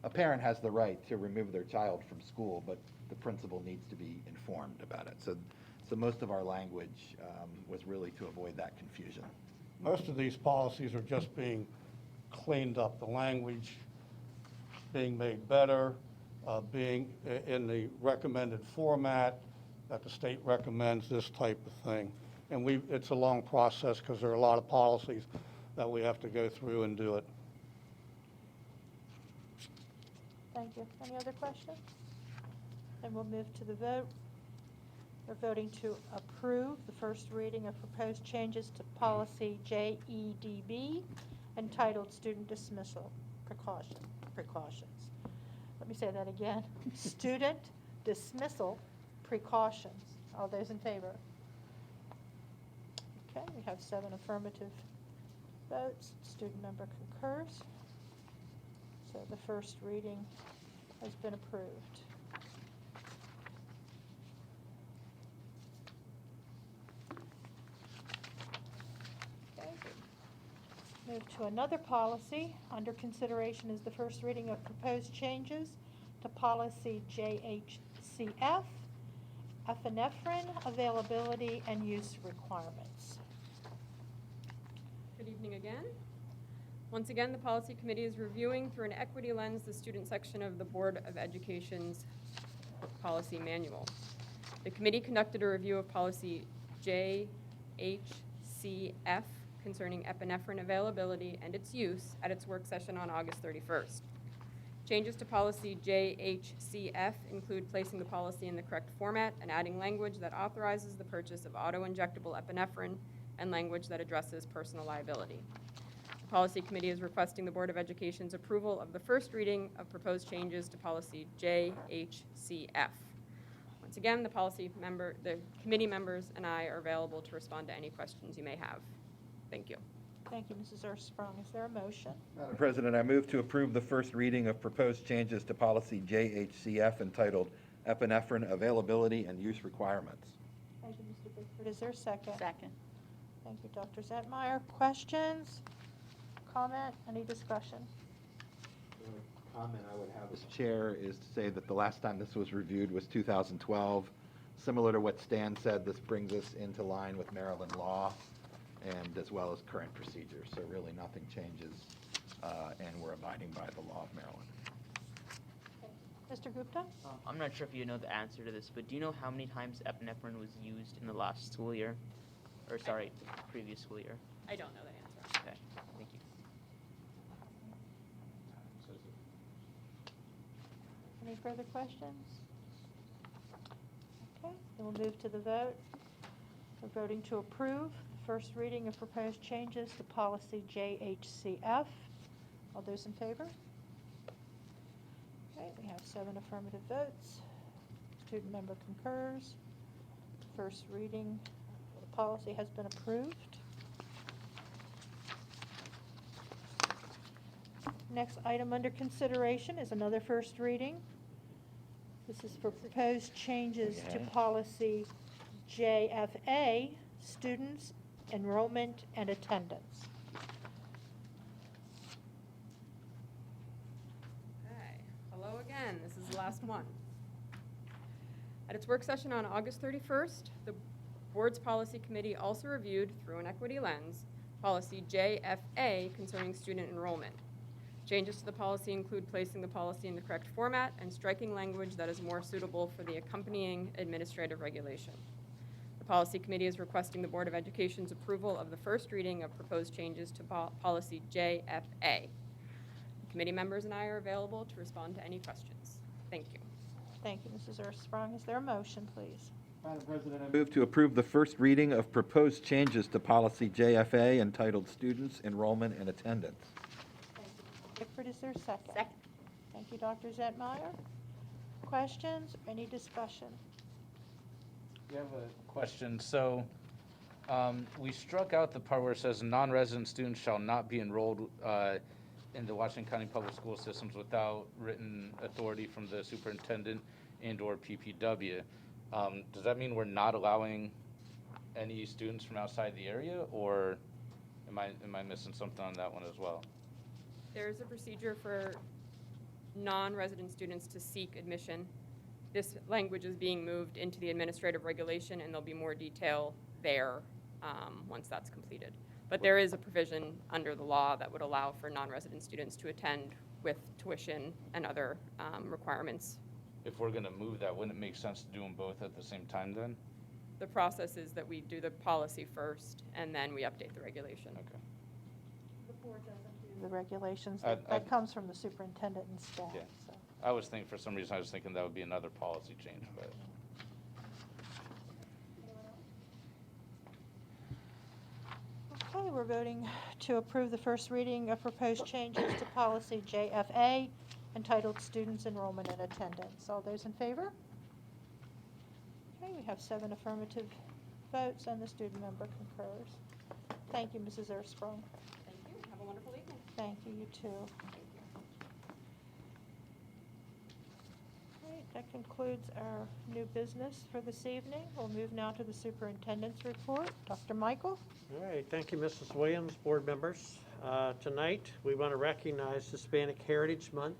[SPEAKER 8] a parent has the right to remove their child from school, but the principal needs to be informed about it. So most of our language was really to avoid that confusion.
[SPEAKER 9] Most of these policies are just being cleaned up, the language being made better, being in the recommended format that the state recommends, this type of thing. And it's a long process because there are a lot of policies that we have to go through and do it.
[SPEAKER 1] Thank you. Any other questions? Then we'll move to the vote. We're voting to approve the first reading of proposed changes to policy JEDB entitled Student Dismissal Precautions. Let me say that again. Student Dismissal Precautions. All those in favor? Okay, we have 7 affirmative votes. Student member concurs. So the first reading has been approved. Okay. Move to another policy. Under consideration is the first reading of proposed changes to policy Jhcf, epinephrine availability and use requirements.
[SPEAKER 17] Good evening again. Once again, the policy committee is reviewing through an equity lens the student section of the Board of Education's policy manual. The committee conducted a review of policy Jhcf concerning epinephrine availability and its use at its work session on August 31st. Changes to policy Jhcf include placing the policy in the correct format and adding language that authorizes the purchase of auto-injectable epinephrine and language that addresses personal liability. The policy committee is requesting the Board of Education's approval of the first reading of proposed changes to policy Jhcf. Once again, the committee members and I are available to respond to any questions you may have. Thank you.
[SPEAKER 1] Thank you, Mrs. Earl-Sprung. Is there a motion?
[SPEAKER 8] Madam President, I move to approve the first reading of proposed changes to policy JHCF entitled Epinephrine Availability and Use Requirements.
[SPEAKER 1] Thank you, Mr. Bickford. Is there a second?
[SPEAKER 10] Second.
[SPEAKER 1] Thank you, Dr. Zentmeyer. Questions? Comment? Any discussion?
[SPEAKER 8] Comment I would have as chair is to say that the last time this was reviewed was 2012. Similar to what Stan said, this brings us into line with Maryland law and as well as current procedures. So really nothing changes, and we're abiding by the law of Maryland.
[SPEAKER 1] Mr. Gupta?
[SPEAKER 7] I'm not sure if you know the answer to this, but do you know how many times epinephrine was used in the last school year? Or sorry, previous school year?
[SPEAKER 17] I don't know the answer.
[SPEAKER 7] Okay, thank you.
[SPEAKER 1] Any further questions? Okay, then we'll move to the vote. We're voting to approve first reading of proposed changes to policy Jhcf. All those in favor? Okay, we have 7 affirmative votes. Student member concurs. First reading of the policy has been approved. Next item under consideration is another first reading. This is for proposed changes to policy JFA, students, enrollment, and attendance.
[SPEAKER 17] Okay, hello again, this is the last one. At its work session on August 31st, the board's policy committee also reviewed, through an equity lens, policy JFA concerning student enrollment. Changes to the policy include placing the policy in the correct format and striking language that is more suitable for the accompanying administrative regulation. The policy committee is requesting the Board of Education's approval of the first reading of proposed changes to policy JFA. Committee members and I are available to respond to any questions. Thank you.
[SPEAKER 1] Thank you, Mrs. Earthsprung. Is there a motion, please?
[SPEAKER 8] Madam President, I move to approve the first reading of proposed changes to policy JFA entitled Students, Enrollment, and Attendance.
[SPEAKER 1] Bickford, is there a second? Second. Thank you, Dr. Zentmeyer. Questions, any discussion?
[SPEAKER 12] We have a question. So we struck out the part where it says non-resident students shall not be enrolled in the Washington County Public School Systems without written authority from the superintendent and/or PPW. Does that mean we're not allowing any students from outside the area, or am I missing something on that one as well?
[SPEAKER 17] There's a procedure for non-resident students to seek admission. This language is being moved into the administrative regulation, and there'll be more detail there once that's completed. But there is a provision under the law that would allow for non-resident students to attend with tuition and other requirements.
[SPEAKER 12] If we're going to move that, wouldn't it make sense to do them both at the same time then?
[SPEAKER 17] The process is that we do the policy first, and then we update the regulation.
[SPEAKER 12] Okay.
[SPEAKER 1] The board doesn't do the regulations.
[SPEAKER 12] I-
[SPEAKER 1] That comes from the superintendent and staff.
[SPEAKER 12] Yeah.
[SPEAKER 1] So.
[SPEAKER 12] I was thinking, for some reason, I was thinking that would be another policy change, but.
[SPEAKER 1] Okay, we're voting to approve the first reading of proposed changes to policy JFA entitled Students, Enrollment, and Attendance. All those in favor? Okay, we have 7 affirmative votes, and the student member concurs. Thank you, Mrs. Earthsprung.
[SPEAKER 17] Thank you. Have a wonderful evening.
[SPEAKER 1] Thank you, you too. Right, that concludes our new business for this evening. We'll move now to the superintendent's report. Dr. Michael?
[SPEAKER 14] All right, thank you, Mrs. Williams, board members. Tonight, we want to recognize Hispanic Heritage Month.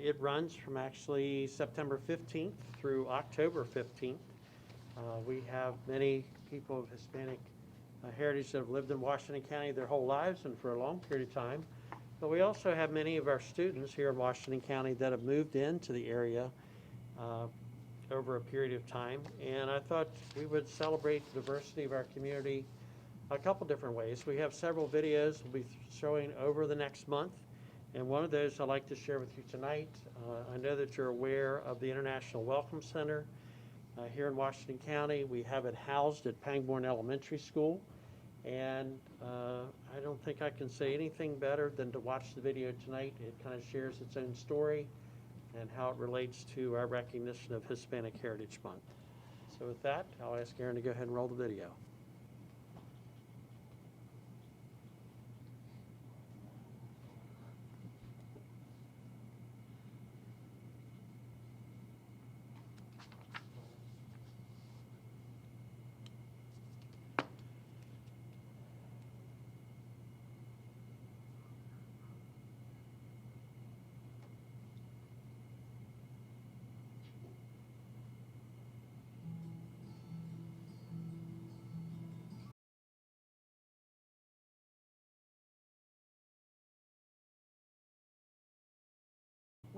[SPEAKER 14] It runs from actually September 15th through October 15th. We have many people of Hispanic heritage that have lived in Washington County their whole lives and for a long period of time. But we also have many of our students here in Washington County that have moved into the area over a period of time. And I thought we would celebrate the diversity of our community a couple different ways. We have several videos we'll be showing over the next month. And one of those I'd like to share with you tonight. I know that you're aware of the International Welcome Center here in Washington County. We have it housed at Pangbourne Elementary School. And I don't think I can say anything better than to watch the video tonight. It kind of shares its own story and how it relates to our recognition of Hispanic Heritage Month. So with that, I'll ask Aaron to go ahead and roll the video.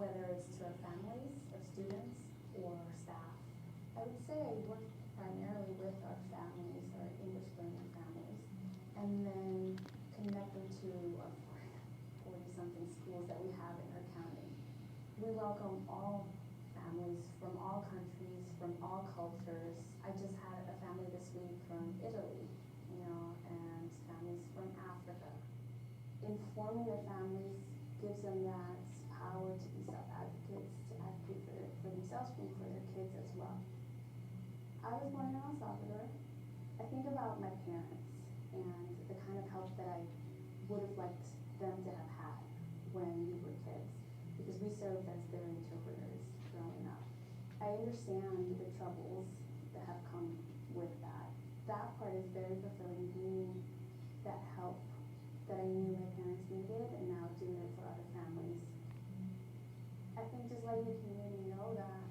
[SPEAKER 18] whether it's to our families, or students, or staff? I would say I work primarily with our families, our English learning families, and then connect them to our 40-something schools that we have in our county. We welcome all families from all countries, from all cultures. I just had a family this week from Italy, and families from Africa. Informing their families gives them that power to be self-advocates, to advocate for themselves and for their kids as well. I was born in El Salvador. I think about my parents and the kind of help that I would have liked them to have had when we were kids, because we served as their interpreters growing up. I understand the troubles that have come with that. That part is very fulfilling, being that help that I knew my parents needed and now doing it for other families. I think just letting the community know that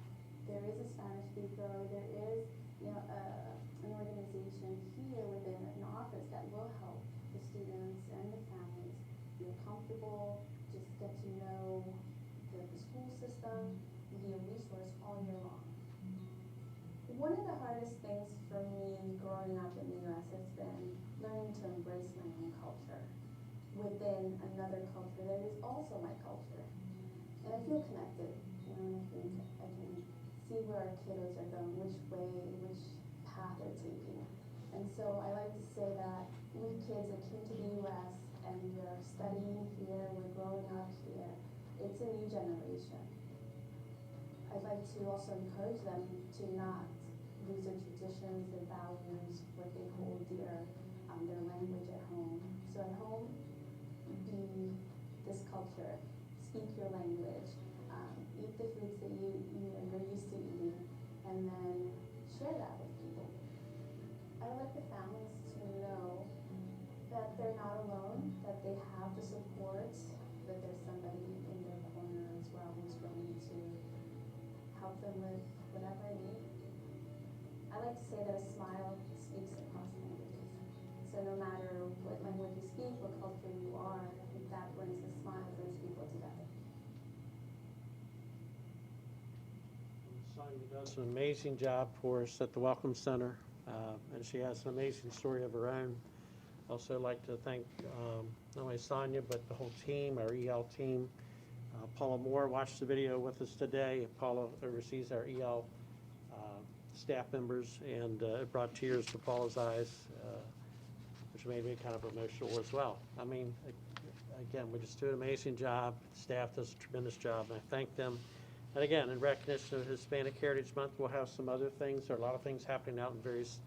[SPEAKER 18] there is a Spanish speaker, there is an organization here within an office that will help the students and the families feel comfortable, just get to know the school system, be a resource all year long. One of the hardest things for me growing up in the U.S. has been learning to embrace my own culture within another culture that is also my culture. And I feel connected, and I think I can see where our kiddos are going, which way, which path they're taking. And so I like to say that we kids that came to the U.S. and we are studying here, we're growing up here, it's a new generation. I'd like to also encourage them to not lose their traditions, their values, what they hold dear, their language at home. So at home, be this culture, speak your language, eat the foods that you're used to eating, and then share that with people. I would like the families to know that they're not alone, that they have the support, that there's somebody in their corner as well who's willing to help them with whatever they need. I like to say that a smile speaks across languages. So no matter what language you speak, what culture you are, I think that brings a smile, brings people together.
[SPEAKER 14] Sonia does an amazing job for us at the Welcome Center, and she has an amazing story of her own. Also like to thank not only Sonia, but the whole team, our EL team. Paula Moore watched the video with us today. Paula oversees our EL staff members, and it brought tears to Paula's eyes, which made me kind of emotional as well. I mean, again, we just do an amazing job. The staff does a tremendous job, and I thank them. And again, in recognition of Hispanic Heritage Month, we'll have some other things. There are a lot of things happening out in various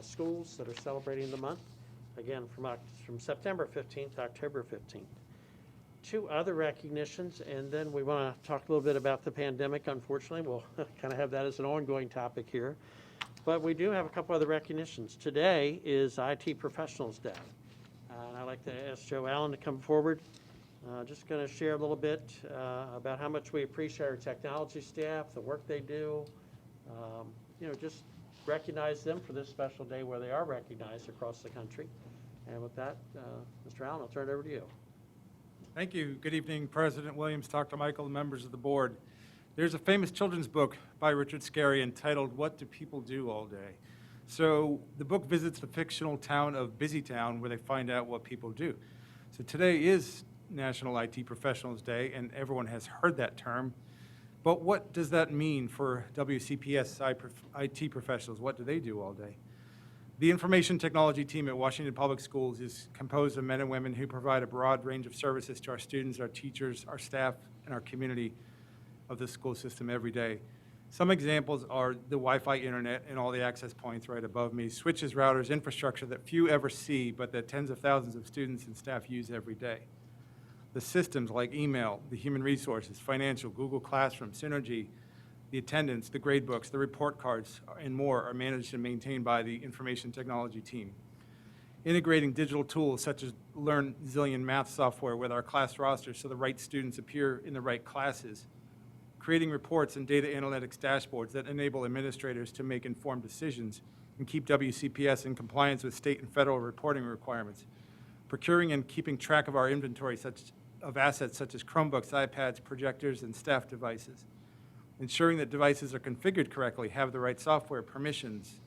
[SPEAKER 14] schools that are celebrating the month. Again, from September 15th to October 15th. Two other recognitions, and then we want to talk a little bit about the pandemic. Unfortunately, we'll kind of have that as an ongoing topic here. But we do have a couple other recognitions. Today is IT Professionals Day. And I'd like to ask Joe Allen to come forward. Just going to share a little bit about how much we appreciate our technology staff, the work they do. Just recognize them for this special day where they are recognized across the country. And with that, Mr. Allen, I'll turn it over to you.
[SPEAKER 15] Thank you. Good evening, President Williams, Dr. Michael, and members of the board. There's a famous children's book by Richard Scarry entitled, "What Do People Do All Day?" So the book visits the fictional town of Busytown where they find out what people do. So today is National IT Professionals Day, and everyone has heard that term. But what does that mean for WCPS IT professionals? What do they do all day? The information technology team at Washington Public Schools is composed of men and women who provide a broad range of services to our students, our teachers, our staff, and our community of the school system every day. Some examples are the Wi-Fi internet and all the access points right above me, switches, routers, infrastructure that few ever see, but that tens of thousands of students and staff use every day. The systems like email, the human resources, financial, Google Classroom, Synergy, the attendance, the grade books, the report cards, and more are managed and maintained by the information technology team. Integrating digital tools such as Learn Zillion math software with our class rosters so the right students appear in the right classes. Creating reports and data analytics dashboards that enable administrators to make informed decisions and keep WCPS in compliance with state and federal reporting requirements. Procuring and keeping track of our inventory such of assets such as Chromebooks, iPads, projectors, and staff devices. Ensuring that devices are configured correctly, have the right software, permissions,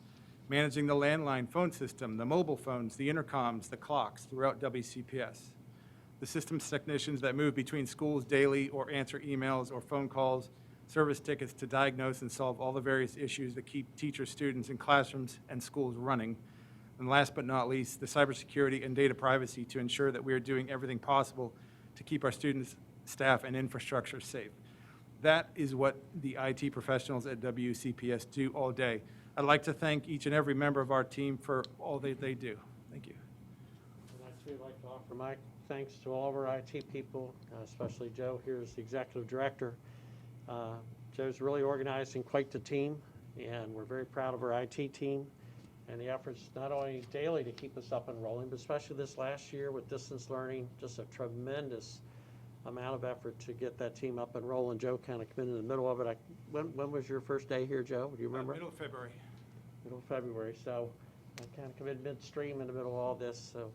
[SPEAKER 15] managing the landline phone system, the mobile phones, the intercoms, the clocks throughout WCPS. The systems technicians that move between schools daily or answer emails or phone calls, service tickets to diagnose and solve all the various issues that keep teachers, students, and classrooms and schools running. And last but not least, the cybersecurity and data privacy to ensure that we are doing everything possible to keep our students, staff, and infrastructure safe. That is what the IT professionals at WCPS do all day. I'd like to thank each and every member of our team for all that they do. Thank you.
[SPEAKER 14] And I too like to offer my thanks to all of our IT people, especially Joe here as the executive director. Joe's really organizing quite the team, and we're very proud of our IT team and the efforts not only daily to keep us up and rolling, but especially this last year with distance learning, just a tremendous amount of effort to get that team up and rolling. Joe kind of came in the middle of it. When was your first day here, Joe? Do you remember?
[SPEAKER 15] Middle of February.
[SPEAKER 14] Middle of February. So I kind of come in midstream in the middle of all this. So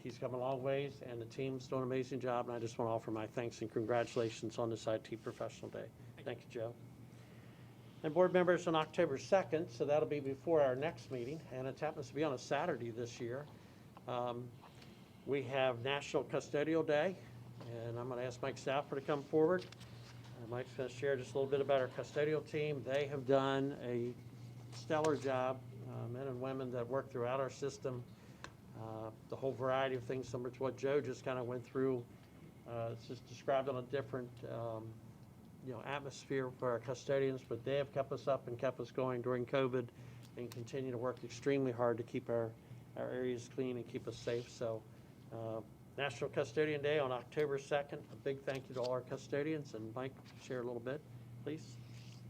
[SPEAKER 14] he's come a long ways, and the team's doing an amazing job. And I just want to offer my thanks and congratulations on this IT Professional Day. Thank you, Joe. And board members, on October 2nd, so that'll be before our next meeting, and it happens to be on a Saturday this year. We have National Custodial Day, and I'm going to ask Mike Stafford to come forward. Mike's going to share just a little bit about our custodial team. They have done a stellar job, men and women that work throughout our system, the whole variety of things, similar to what Joe just kind of went through. It's just described on a different atmosphere for our custodians, but they have kept us up and kept us going during COVID and continue to work extremely hard to keep our areas clean and keep us safe. So National Custodian Day on October 2nd. A big thank you to all our custodians, and Mike, share a little bit, please.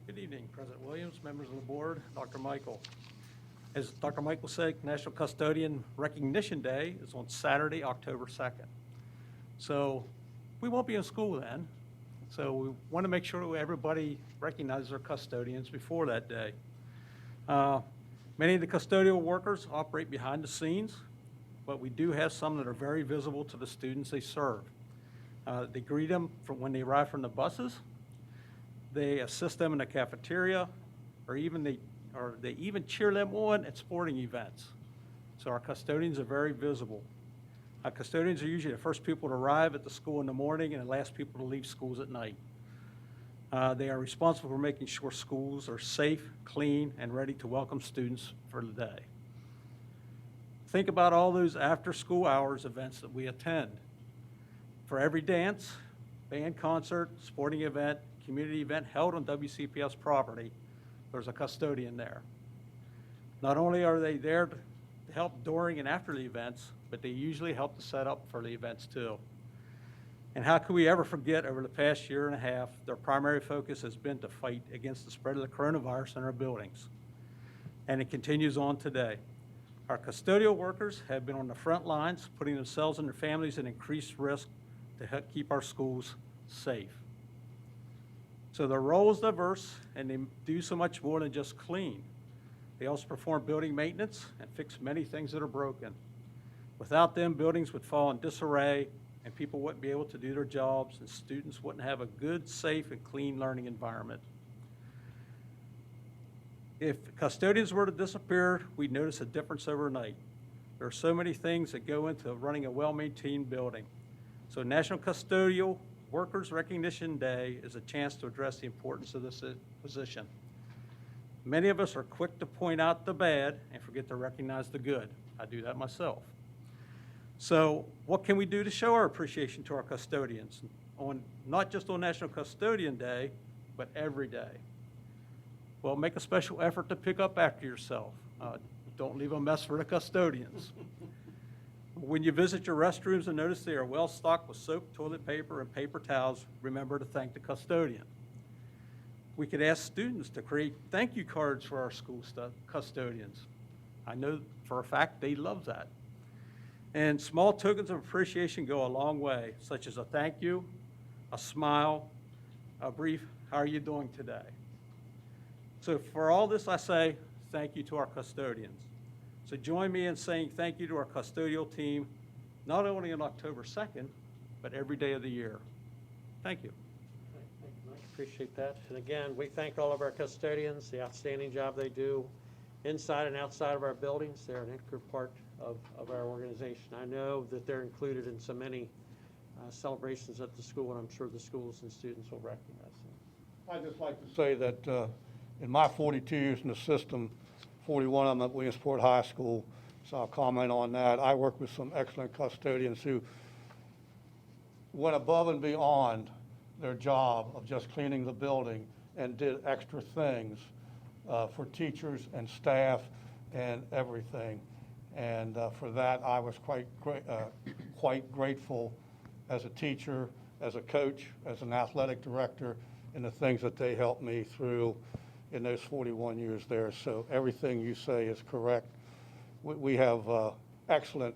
[SPEAKER 9] Good evening, President Williams, members of the board, Dr. Michael. As Dr. Michael said, National Custodian Recognition Day is on Saturday, October 2nd. So we won't be in school then. So we want to make sure everybody recognizes their custodians before that day. Many of the custodial workers operate behind the scenes, but we do have some that are very visible to the students they serve. They greet them from when they arrive from the buses. They assist them in the cafeteria, or they even cheer them on at sporting events. So our custodians are very visible. Our custodians are usually the first people to arrive at the school in the morning and the last people to leave schools at night. They are responsible for making sure schools are safe, clean, and ready to welcome students for the day. Think about all those after-school hours events that we attend. For every dance, band concert, sporting event, community event held on WCPS property, there's a custodian there. Not only are they there to help during and after the events, but they usually help to set up for the events too. And how could we ever forget over the past year and a half, their primary focus has been to fight against the spread of the coronavirus in our buildings. And it continues on today. Our custodial workers have been on the front lines, putting themselves and their families at increased risk to help keep our schools safe. So their role is diverse, and they do so much more than just clean. They also perform building maintenance and fix many things that are broken. Without them, buildings would fall in disarray, and people wouldn't be able to do their jobs, and students wouldn't have a good, safe, and clean learning environment. If custodians were to disappear, we'd notice a difference overnight. There are so many things that go into running a well-maintained building. So National Custodial Workers Recognition Day is a chance to address the importance of this position. Many of us are quick to point out the bad and forget to recognize the good. I do that myself. So what can we do to show our appreciation to our custodians, not just on National Custodian Day, but every day? Well, make a special effort to pick up after yourself. Don't leave a mess for the custodians. When you visit your restrooms and notice they are well stocked with soap, toilet paper, and paper towels, remember to thank the custodian. We could ask students to create thank you cards for our school custodians. I know for a fact they love that. And small tokens of appreciation go a long way, such as a thank you, a smile, a brief, how are you doing today? So for all this, I say thank you to our custodians. So join me in saying thank you to our custodial team, not only on October 2nd,
[SPEAKER 14] but every day of the year. Thank you. Thank you, Mike. Appreciate that. And again, we thank all of our custodians, the outstanding job they do inside and outside of our buildings. They're an integral part of our organization. I know that they're included in so many celebrations at the school, and I'm sure the schools and students will recognize them.
[SPEAKER 9] I'd just like to say that in my 42 years in the system, 41 of them at Williamsport High School, so I'll comment on that. I work with some excellent custodians who went above and beyond their job of just cleaning the building and did extra things for teachers and staff and everything. And for that, I was quite grateful as a teacher, as a coach, as an athletic director, and the things that they helped me through in those 41 years there. So everything you say is correct. We have excellent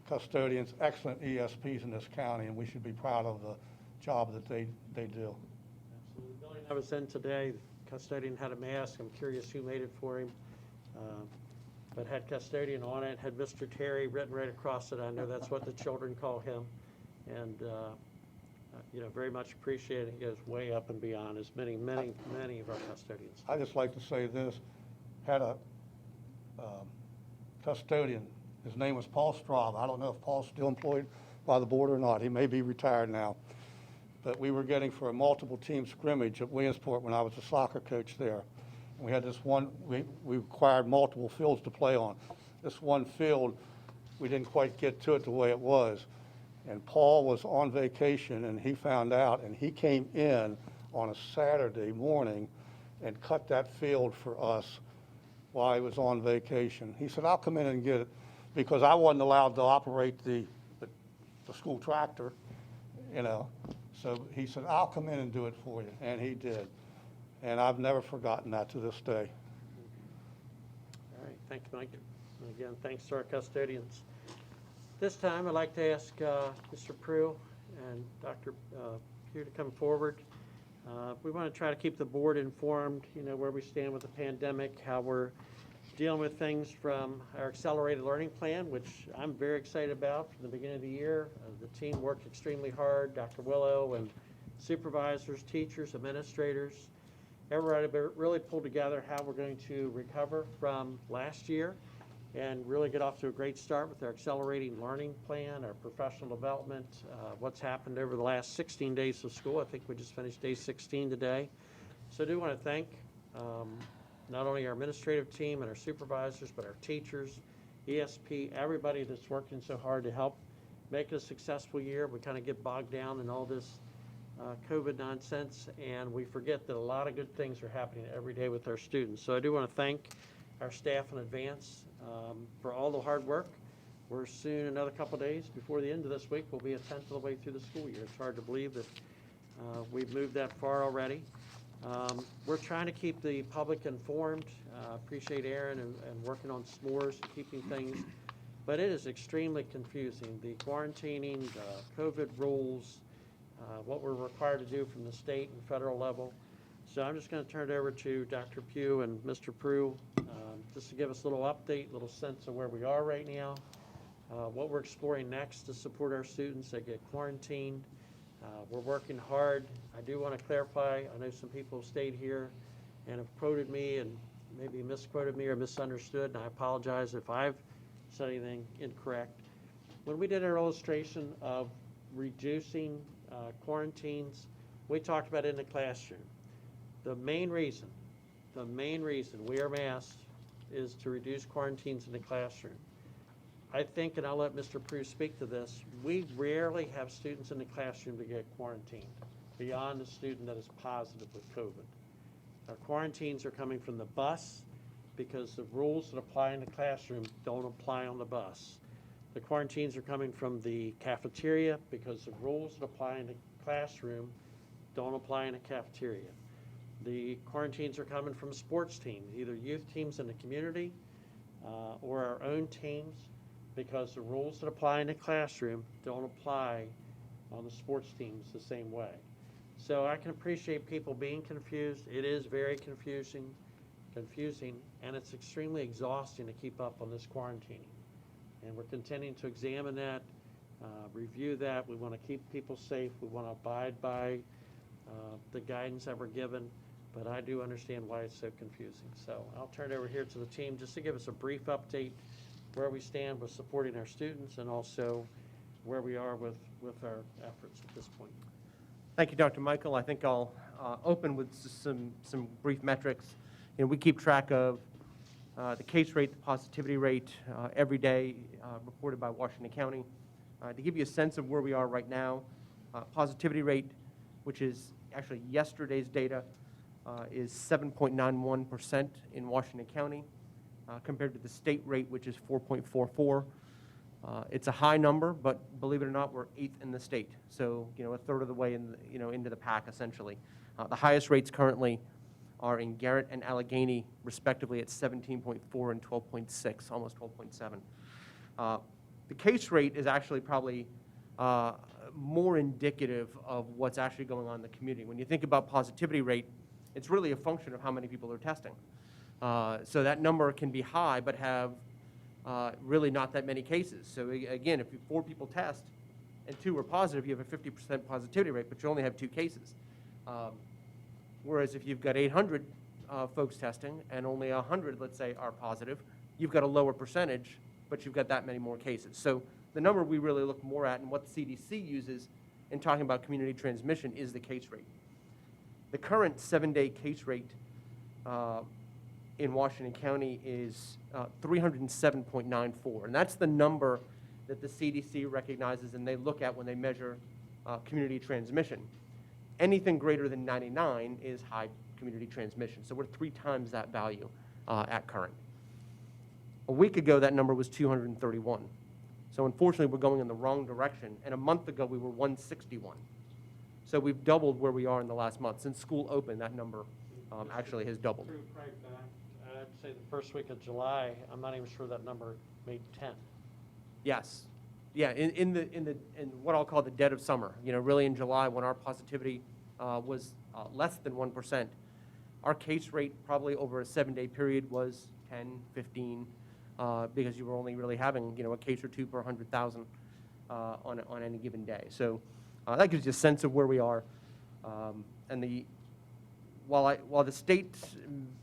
[SPEAKER 9] custodians, excellent ESPs in this county, and we should be proud of the job that they do.
[SPEAKER 14] Absolutely. The building I was in today, the custodian had a mask. I'm curious who made it for him. But had custodian on it, had Mr. Terry written right across it. I know that's what the children call him. And, very much appreciated. He goes way up and beyond, as many of our custodians.
[SPEAKER 9] I just like to say this, had a custodian, his name was Paul Straub. I don't know if Paul's still employed by the board or not. He may be retired now. But we were getting for a multiple team scrimmage at Williamsport when I was a soccer coach there. And we had this one, we required multiple fields to play on. This one field, we didn't quite get to it the way it was. And Paul was on vacation, and he found out, and he came in on a Saturday morning and cut that field for us while he was on vacation. He said, I'll come in and get it, because I wasn't allowed to operate the school tractor, So he said, I'll come in and do it for you, and he did. And I've never forgotten that to this day.
[SPEAKER 14] All right, thank you, Mike. And again, thanks to our custodians. This time, I'd like to ask Mr. Prue and Dr. Pugh to come forward. We want to try to keep the board informed, where we stand with the pandemic, how we're dealing with things from our accelerated learning plan, which I'm very excited about from the beginning of the year. The team worked extremely hard, Dr. Willow and supervisors, teachers, administrators. Everybody really pulled together how we're going to recover from last year and really get off to a great start with our accelerating learning plan, our professional development, what's happened over the last 16 days of school. I think we just finished day 16 today. So I do want to thank not only our administrative team and our supervisors, but our teachers, ESP, everybody that's working so hard to help make it a successful year. We kind of get bogged down in all this COVID nonsense, and we forget that a lot of good things are happening every day with our students. So I do want to thank our staff in advance for all the hard work. We're soon, another couple days before the end of this week, we'll be a tenth of the way through the school year. It's hard to believe that we've moved that far already. We're trying to keep the public informed. Appreciate Aaron and working on s'mores, keeping things, but it is extremely confusing. The quarantining, the COVID rules, what we're required to do from the state and federal level. So I'm just going to turn it over to Dr. Pugh and Mr. Prue just to give us a little update, little sense of where we are right now, what we're exploring next to support our students that get quarantined. We're working hard. I do want to clarify, I know some people have stayed here and have quoted me and maybe misquoted me or misunderstood, and I apologize if I've said anything incorrect. When we did our illustration of reducing quarantines, we talked about it in the classroom. The main reason we wear masks is to reduce quarantines in the classroom. I think, and I'll let Mr. Prue speak to this, we rarely have students in the classroom to get quarantined beyond the student that is positive with COVID. Our quarantines are coming from the bus because the rules that apply in the classroom don't apply on the bus. The quarantines are coming from the cafeteria because the rules that apply in the classroom don't apply in the cafeteria. The quarantines are coming from sports teams, either youth teams in the community or our own teams, because the rules that apply in the classroom don't apply on the sports teams the same way. So I can appreciate people being confused. It is very confusing, and it's extremely exhausting to keep up on this quarantining. And we're continuing to examine that review that. We want to keep people safe. We want to abide by the guidance that we're given, but I do understand why it's so confusing. So I'll turn it over here to the team just to give us a brief update where we stand with supporting our students and also where we are with our efforts at this point.
[SPEAKER 16] Thank you, Dr. Michael. I think I'll open with some brief metrics. We keep track of the case rate, the positivity rate every day reported by Washington County. To give you a sense of where we are right now, positivity rate, which is actually yesterday's data, is 7.91% in Washington County compared to the state rate, which is 4.44. It's a high number, but believe it or not, we're 8th in the state. So, a third of the way into the pack, essentially. The highest rates currently are in Garrett and Allegheny, respectively, at 17.4 and 12.6, almost 12.7. The case rate is actually probably more indicative of what's actually going on in the community. When you think about positivity rate, it's really a function of how many people are testing. So that number can be high, but have really not that many cases. So again, if 4 people test and 2 are positive, you have a 50% positivity rate, but you only have 2 cases. Whereas if you've got 800 folks testing and only 100, let's say, are positive, you've got a lower percentage, but you've got that many more cases. So the number we really look more at and what the CDC uses in talking about community transmission is the case rate. The current 7-day case rate in Washington County is 307.94, and that's the number that the CDC recognizes and they look at when they measure community transmission. Anything greater than 99 is high community transmission, so we're 3 times that value at current. A week ago, that number was 231. So unfortunately, we're going in the wrong direction, and a month ago, we were 161. So we've doubled where we are in the last month. Since school opened, that number actually has doubled.
[SPEAKER 14] I'd say the first week of July, I'm not even sure that number made 10.
[SPEAKER 16] Yes. Yeah, in what I'll call the dead of summer, really in July when our positivity was less than 1%, our case rate probably over a 7-day period was 10, 15, because you were only really having, a case or 2 per 100,000 on any given day. So that gives you a sense of where we are. And while the state,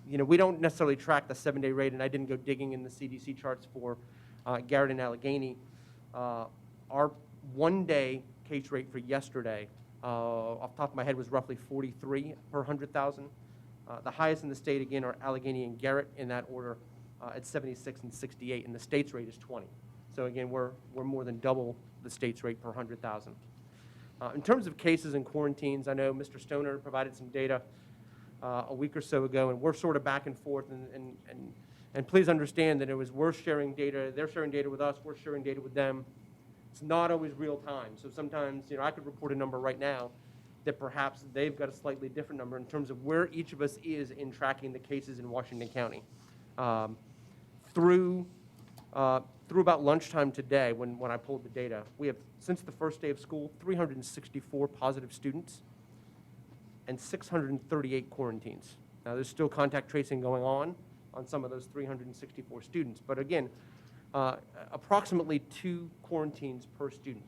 [SPEAKER 16] we don't necessarily track the 7-day rate, and I didn't go digging in the CDC charts for Garrett and Allegheny. Our 1-day case rate for yesterday, off the top of my head, was roughly 43 per 100,000. The highest in the state, again, are Allegheny and Garrett in that order at 76 and 68, and the state's rate is 20. So again, we're more than double the state's rate per 100,000. In terms of cases and quarantines, I know Mr. Stoner provided some data a week or so ago, and we're sort of back and forth, and please understand that we're sharing data, they're sharing data with us, we're sharing data with them. It's not always real time. So sometimes, I could report a number right now that perhaps they've got a slightly different number in terms of where each of us is in tracking the cases in Washington County. Through about lunchtime today, when I pulled the data, we have, since the first day of school, 364 positive students and 638 quarantines. Now, there's still contact tracing going on some of those 364 students. But again, approximately 2 quarantines per student,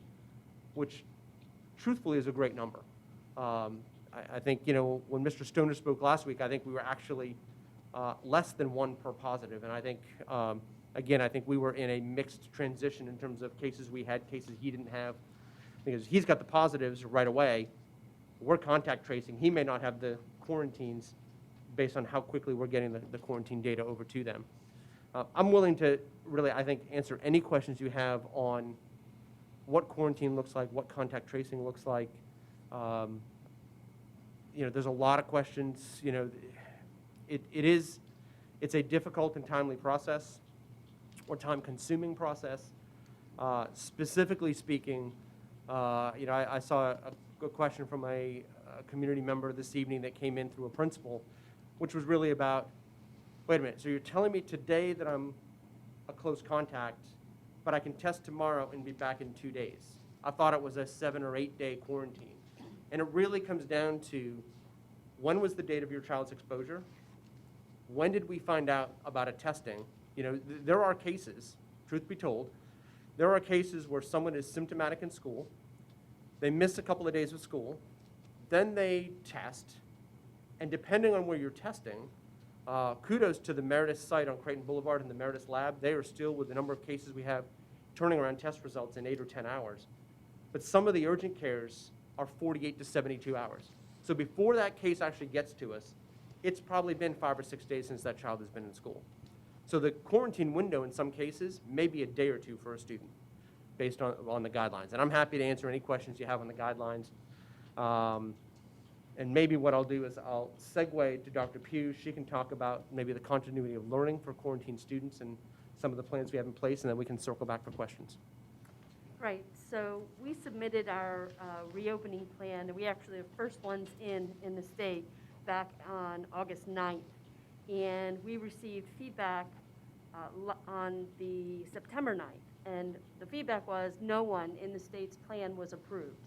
[SPEAKER 16] which truthfully is a great number. I think, when Mr. Stoner spoke last week, I think we were actually less than 1 per positive. And I think, again, I think we were in a mixed transition in terms of cases we had, cases he didn't have. Because he's got the positives right away. We're contact tracing. He may not have the quarantines based on how quickly we're getting the quarantine data over to them. I'm willing to really, I think, answer any questions you have on what quarantine looks like, what contact tracing looks like. There's a lot of questions. It's a difficult and timely process, or time-consuming process. Specifically speaking, I saw a good question from a community member this evening that came in through a principal, which was really about, wait a minute, so you're telling me today that I'm a close contact, but I can test tomorrow and be back in 2 days. I thought it was a 7 or 8 day quarantine. And it really comes down to, when was the date of your child's exposure? When did we find out about a testing? There are cases, truth be told, There are cases where someone is symptomatic in school, they miss a couple of days of school, then they test, and depending on where you're testing, kudos to the Meredith site on Creighton Boulevard and the Meredith lab. They are still, with the number of cases we have, turning around test results in 8 or 10 hours. But some of the urgent cares are 48 to 72 hours. So before that case actually gets to us, it's probably been 5 or 6 days since that child has been in school. So the quarantine window in some cases may be a day or two for a student based on the guidelines. And I'm happy to answer any questions you have on the guidelines. And maybe what I'll do is I'll segue to Dr. Pugh. She can talk about maybe the continuity of learning for quarantine students and some of the plans we have in place, and then we can circle back for questions.
[SPEAKER 19] Right, so we submitted our reopening plan, and we actually are the first ones in the state back on August 9th. And we received feedback on the September 9th. And the feedback was no one in the state's plan was approved.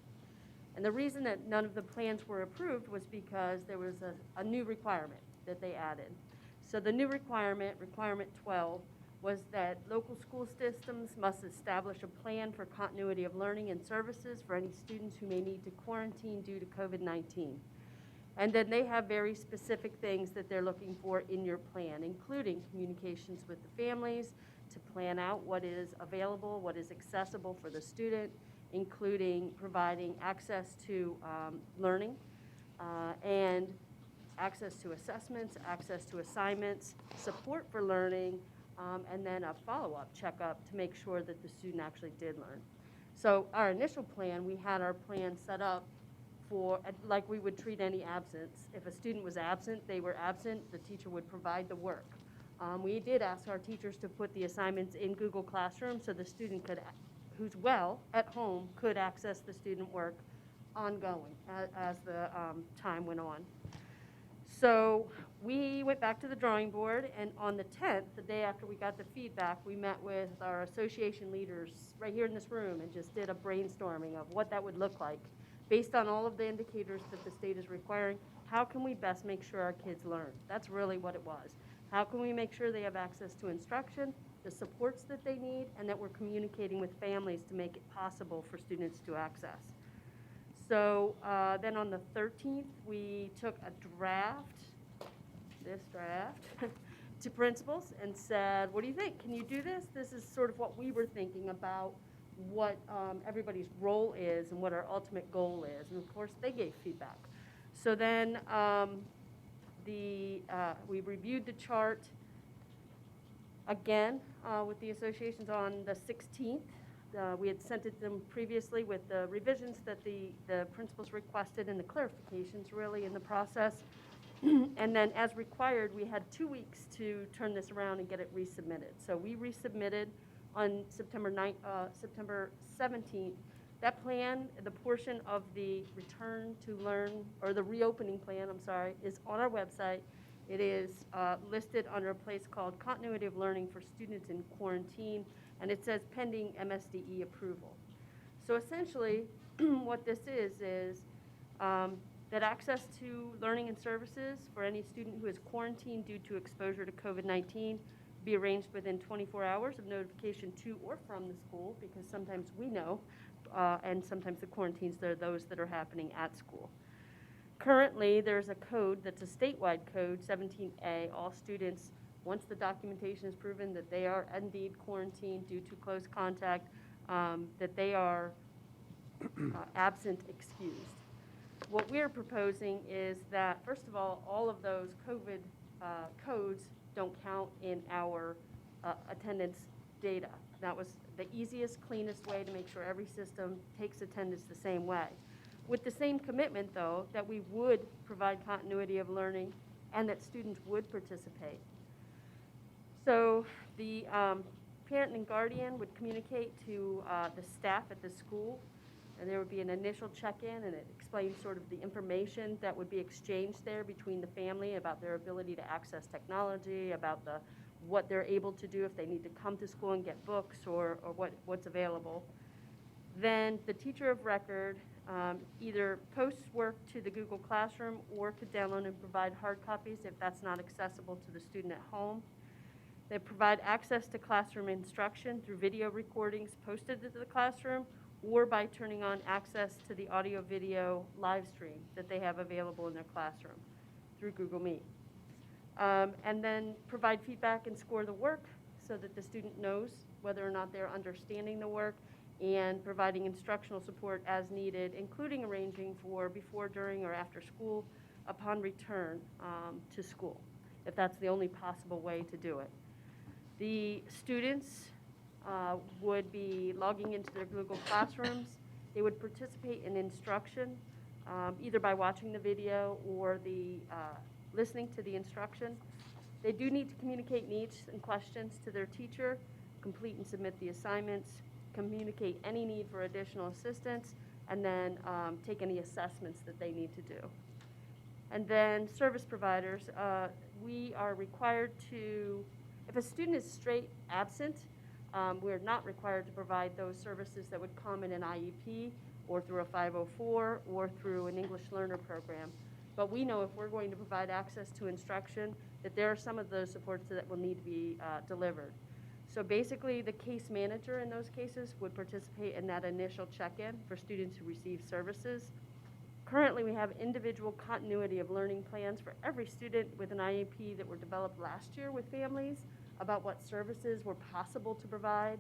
[SPEAKER 19] And the reason that none of the plans were approved was because there was a new requirement that they added. So the new requirement, requirement 12, was that local school systems must establish a plan for continuity of learning and services for any students who may need to quarantine due to COVID-19. And then they have very specific things that they're looking for in your plan, including communications with the families to plan out what is available, what is accessible for the student, including providing access to learning and access to assessments, access to assignments, support for learning, and then a follow-up checkup to make sure that the student actually did learn. So our initial plan, we had our plan set up for, like we would treat any absence. If a student was absent, they were absent, the teacher would provide the work. We did ask our teachers to put the assignments in Google Classroom so the student could, who's well at home, could access the student work ongoing as the time went on. So we went back to the drawing board, and on the 10th, the day after we got the feedback, we met with our association leaders right here in this room and just did a brainstorming of what that would look like. Based on all of the indicators that the state is requiring, how can we best make sure our kids learn? That's really what it was. How can we make sure they have access to instruction, the supports that they need, and that we're communicating with families to make it possible for students to access? So then on the 13th, we took a draft, this draft, to principals and said, what do you think? Can you do this? This is sort of what we were thinking about what everybody's role is and what our ultimate goal is. And of course, they gave feedback. So then we reviewed the chart again with the associations on the 16th. We had sent it to them previously with the revisions that the principals requested and the clarifications really in the process. And then as required, we had 2 weeks to turn this around and get it resubmitted. So we resubmitted on September 17th. That plan, the portion of the return to learn, or the reopening plan, I'm sorry, is on our website. It is listed under a place called Continuity of Learning for Students in Quarantine, and it says pending MSDE approval. So essentially, what this is that access to learning and services for any student who is quarantined due to exposure to COVID-19 be arranged within 24 hours of notification to or from the school, because sometimes we know, and sometimes the quarantines, they're those that are happening at school. Currently, there's a code that's a statewide code, 17A. All students, once the documentation is proven that they are indeed quarantined due to close contact, that they are absent excused. What we're proposing is that, first of all of those COVID codes don't count in our attendance data. That was the easiest, cleanest way to make sure every system takes attendance the same way. With the same commitment, though, that we would provide continuity of learning and that students would participate. So the parent and guardian would communicate to the staff at the school, and there would be an initial check-in, and it explains sort of the information that would be exchanged there between the family about their ability to access technology, about what they're able to do if they need to come to school and get books or what's available. Then the teacher of record either posts work to the Google Classroom or could download and provide hard copies if that's not accessible to the student at home. They provide access to classroom instruction through video recordings posted to the classroom or by turning on access to the audio-video live stream that they have available in their classroom through Google Meet. And then provide feedback and score the work so that the student knows whether or not they're understanding the work, and providing instructional support as needed, including arranging for before, during, or after school upon return to school, if that's the only possible way to do it. The students would be logging into their Google Classrooms. They would participate in instruction, either by watching the video or listening to the instruction. They do need to communicate needs and questions to their teacher, complete and submit the assignments, communicate any need for additional assistance, and then take any assessments that they need to do. And then service providers, we are required to, if a student is straight absent, we're not required to provide those services that would come in an IEP or through a 504 or through an English learner program. But we know if we're going to provide access to instruction, that there are some of those supports that will need to be delivered. So basically, the case manager in those cases would participate in that initial check-in for students who receive services. Currently, we have individual continuity of learning plans for every student with an IEP that were developed last year with families about what services were possible to provide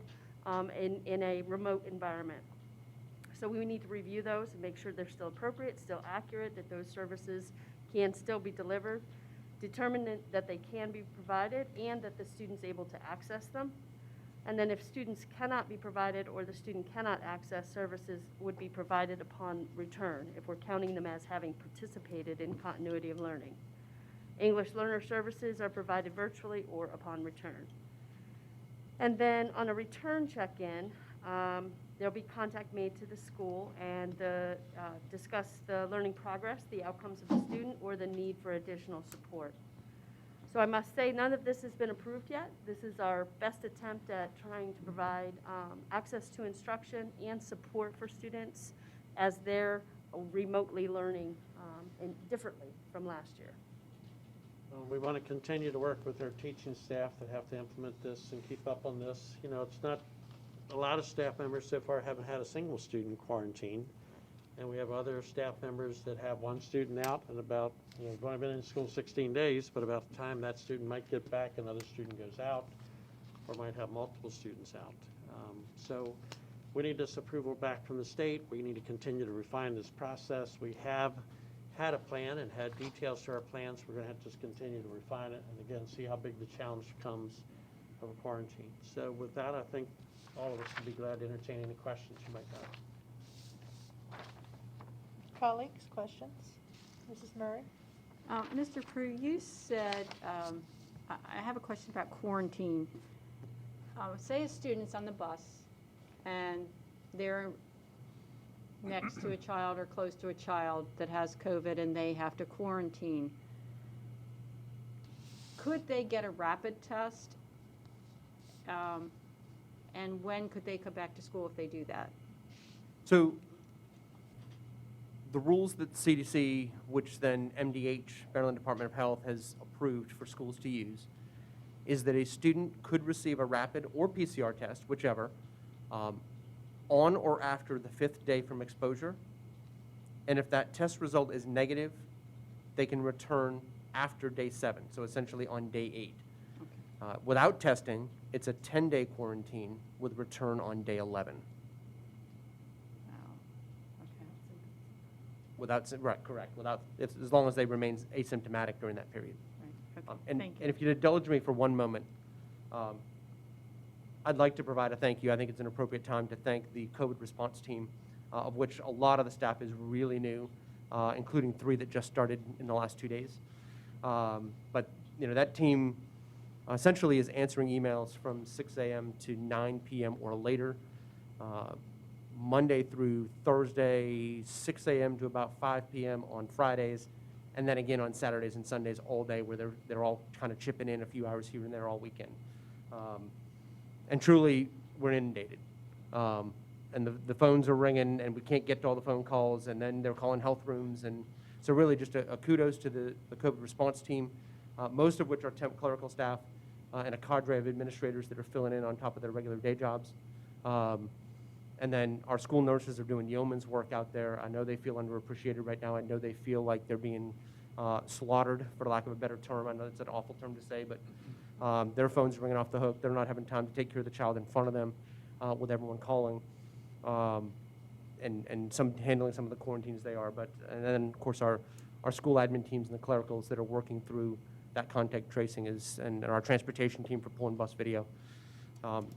[SPEAKER 19] in a remote environment. So we need to review those and make sure they're still appropriate, still accurate, that those services can still be delivered, determine that they can be provided, and that the student's able to access them. And then if students cannot be provided or the student cannot access, services would be provided upon return if we're counting them as having participated in continuity of learning. English learner services are provided virtually or upon return. And then on a return check-in, there'll be contact made to the school and discuss the learning progress, the outcomes of the student, or the need for additional support. So I must say, none of this has been approved yet. This is our best attempt at trying to provide access to instruction and support for students as they're remotely learning and differently from last year.
[SPEAKER 14] We want to continue to work with our teaching staff that have to implement this and keep up on this. You know, it's not, a lot of staff members so far haven't had a single student quarantine. And we have other staff members that have one student out, and about, you know, we've only been in school 16 days, but about the time that student might get back, another student goes out, or might have multiple students out. So we need this approval back from the state. We need to continue to refine this process. We have had a plan and had details to our plans. We're going to have to just continue to refine it and again see how big the challenge becomes of a quarantine. So with that, I think all of us would be glad to entertain any questions you might have.
[SPEAKER 1] Colleagues, questions? Mrs. Murray?
[SPEAKER 6] Mr. Prue, you said, I have a question about quarantine. Say a student's on the bus and they're next to a child or close to a child that has COVID and they have to quarantine. Could they get a rapid test? And when could they come back to school if they do that?
[SPEAKER 16] So the rules that CDC, which then MDH, Maryland Department of Health, has approved for schools to use, is that a student could receive a rapid or PCR test, whichever, on or after the 5th day from exposure. And if that test result is negative, they can return after day 7, so essentially on day 8. Okay. Without testing, it's a 10-day quarantine with return on day 11. Without, right, correct, without, as long as they remain asymptomatic during that period.
[SPEAKER 6] Right. Okay.
[SPEAKER 16] And
[SPEAKER 6] Thank you.
[SPEAKER 16] if you'd indulge me for one moment, I'd like to provide a thank you. I think it's an appropriate time to thank the COVID response team, of which a lot of the staff is really new, including 3 that just started in the last 2 days. But you know, that team essentially is answering emails from 6 a.m. to 9 p.m. or later, Monday through Thursday, 6 a.m. to about 5 p.m. on Fridays, and then again on Saturdays and Sundays all day, where they're all kind of chipping in a few hours here and there all weekend. And truly, we're inundated. And the phones are ringing, and we can't get to all the phone calls, and then they're calling health rooms. And so really just a kudos to the COVID response team, most of which are temp clerical staff, and a cadre of administrators that are filling in on top of their regular day jobs. And then our school nurses are doing yeoman's work out there. I know they feel underappreciated right now. I know they feel like they're being slaughtered, for lack of a better term. I know it's an awful term to say, but their phone's ringing off the hook. They're not having time to take care of the child in front of them with everyone calling. And some handling some of the quarantines they are. And then, of course, our school admin teams and the clericals that are working through that contact tracing and our transportation team for pull and bus video.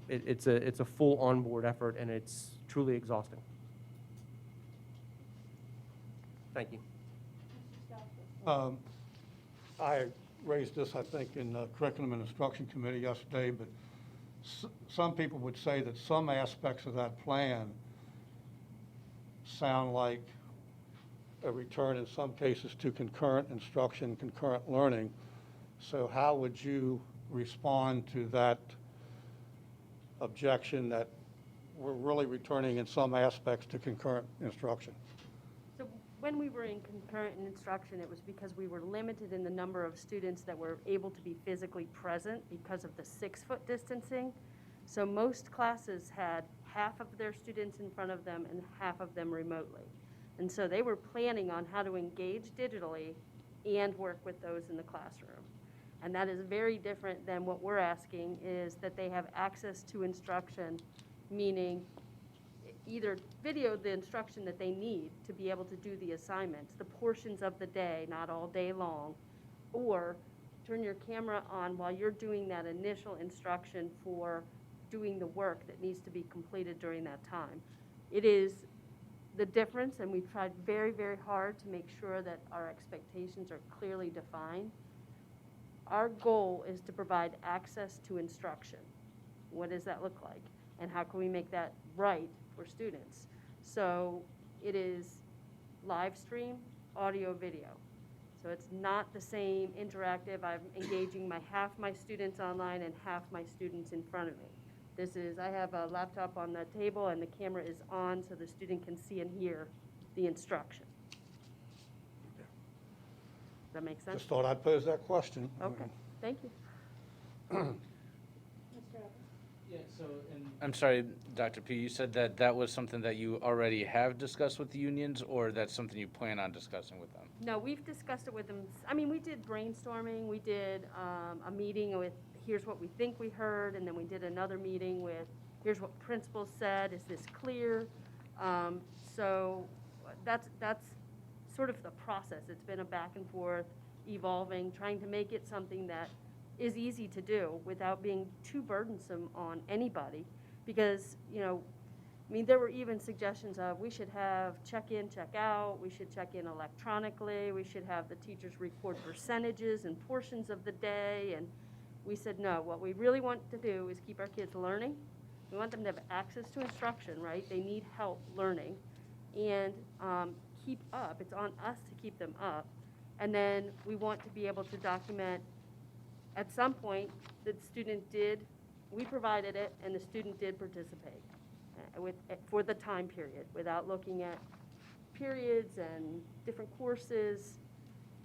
[SPEAKER 16] It's a full onboard effort, and it's truly exhausting. Thank you.
[SPEAKER 9] I raised this, I think, in the Curriculum and Instruction Committee yesterday, but some people would say that some aspects of that plan sound like a return in some cases to concurrent instruction, concurrent learning. So how would you respond to that objection that we're really returning in some aspects to concurrent instruction?
[SPEAKER 19] So when we were in concurrent instruction, it was because we were limited in the number of students that were able to be physically present because of the 6-foot distancing. So most classes had half of their students in front of them and half of them remotely. And so they were planning on how to engage digitally and work with those in the classroom. And that is very different than what we're asking, is that they have access to instruction, meaning either video the instruction that they need to be able to do the assignments, the portions of the day, not all day long, or turn your camera on while you're doing that initial instruction for doing the work that needs to be completed during that time. It is the difference, and we've tried very, very hard to make sure that our expectations are clearly defined. Our goal is to provide access to instruction. What does that look like? And how can we make that right for students? So it is live stream, audio, video. So it's not the same interactive, I'm engaging half my students online and half my students in front of me. This is, I have a laptop on the table and the camera is on so the student can see and hear the instruction. Does that make sense?
[SPEAKER 9] Just thought I'd pose that question.
[SPEAKER 19] Okay, thank you.
[SPEAKER 12] Yeah, so, I'm sorry, Dr. P, you said that that was something that you already have discussed with the unions, or that's something you plan on discussing with them?
[SPEAKER 19] No, we've discussed it with them. I mean, we did brainstorming. We did a meeting with, here's what we think we heard, and then we did another meeting with, here's what principals said, is this clear? So that's sort of the process. It's been a back and forth, evolving, trying to make it something that is easy to do without being too burdensome on anybody. Because, you know, I mean, there were even suggestions of we should have check-in, check-out, we should check in electronically, we should have the teachers record percentages and portions of the day, and we said no. What we really want to do is keep our kids learning. We want them to have access to instruction, right? They need help learning, and keep up. It's on us to keep them up. And then we want to be able to document at some point the student did, we provided it, and the student did participate for the time period without looking at periods and different courses,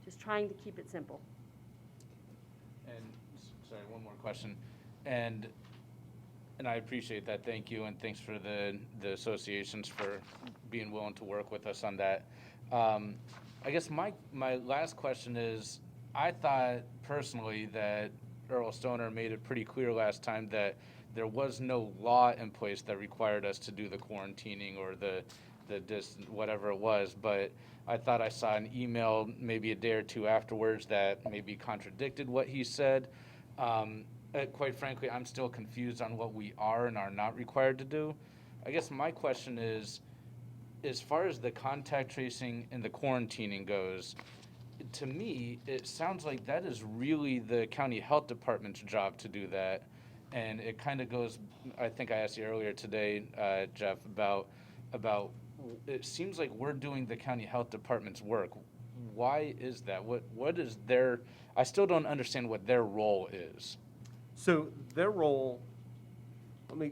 [SPEAKER 19] just trying to keep it simple.
[SPEAKER 12] And, sorry, one more question. And I appreciate that, thank you, and thanks for the associations for being willing to work with us on that. I guess my last question is, I thought personally that Earl Stoner made it pretty clear last time that there was no law in place that required us to do the quarantining or the whatever it was, but I thought I saw an email maybe a day or two afterwards that maybe contradicted what he said. Quite frankly, I'm still confused on what we are and are not required to do. I guess my question is, as far as the contact tracing and the quarantining goes, to me, it sounds like that is really the county health department's job to do that. And it kind of goes, I think I asked you earlier today, Jeff, about it seems like we're doing the county health department's work. Why is that? What is their, I still don't understand what their role is.
[SPEAKER 16] So their role, let me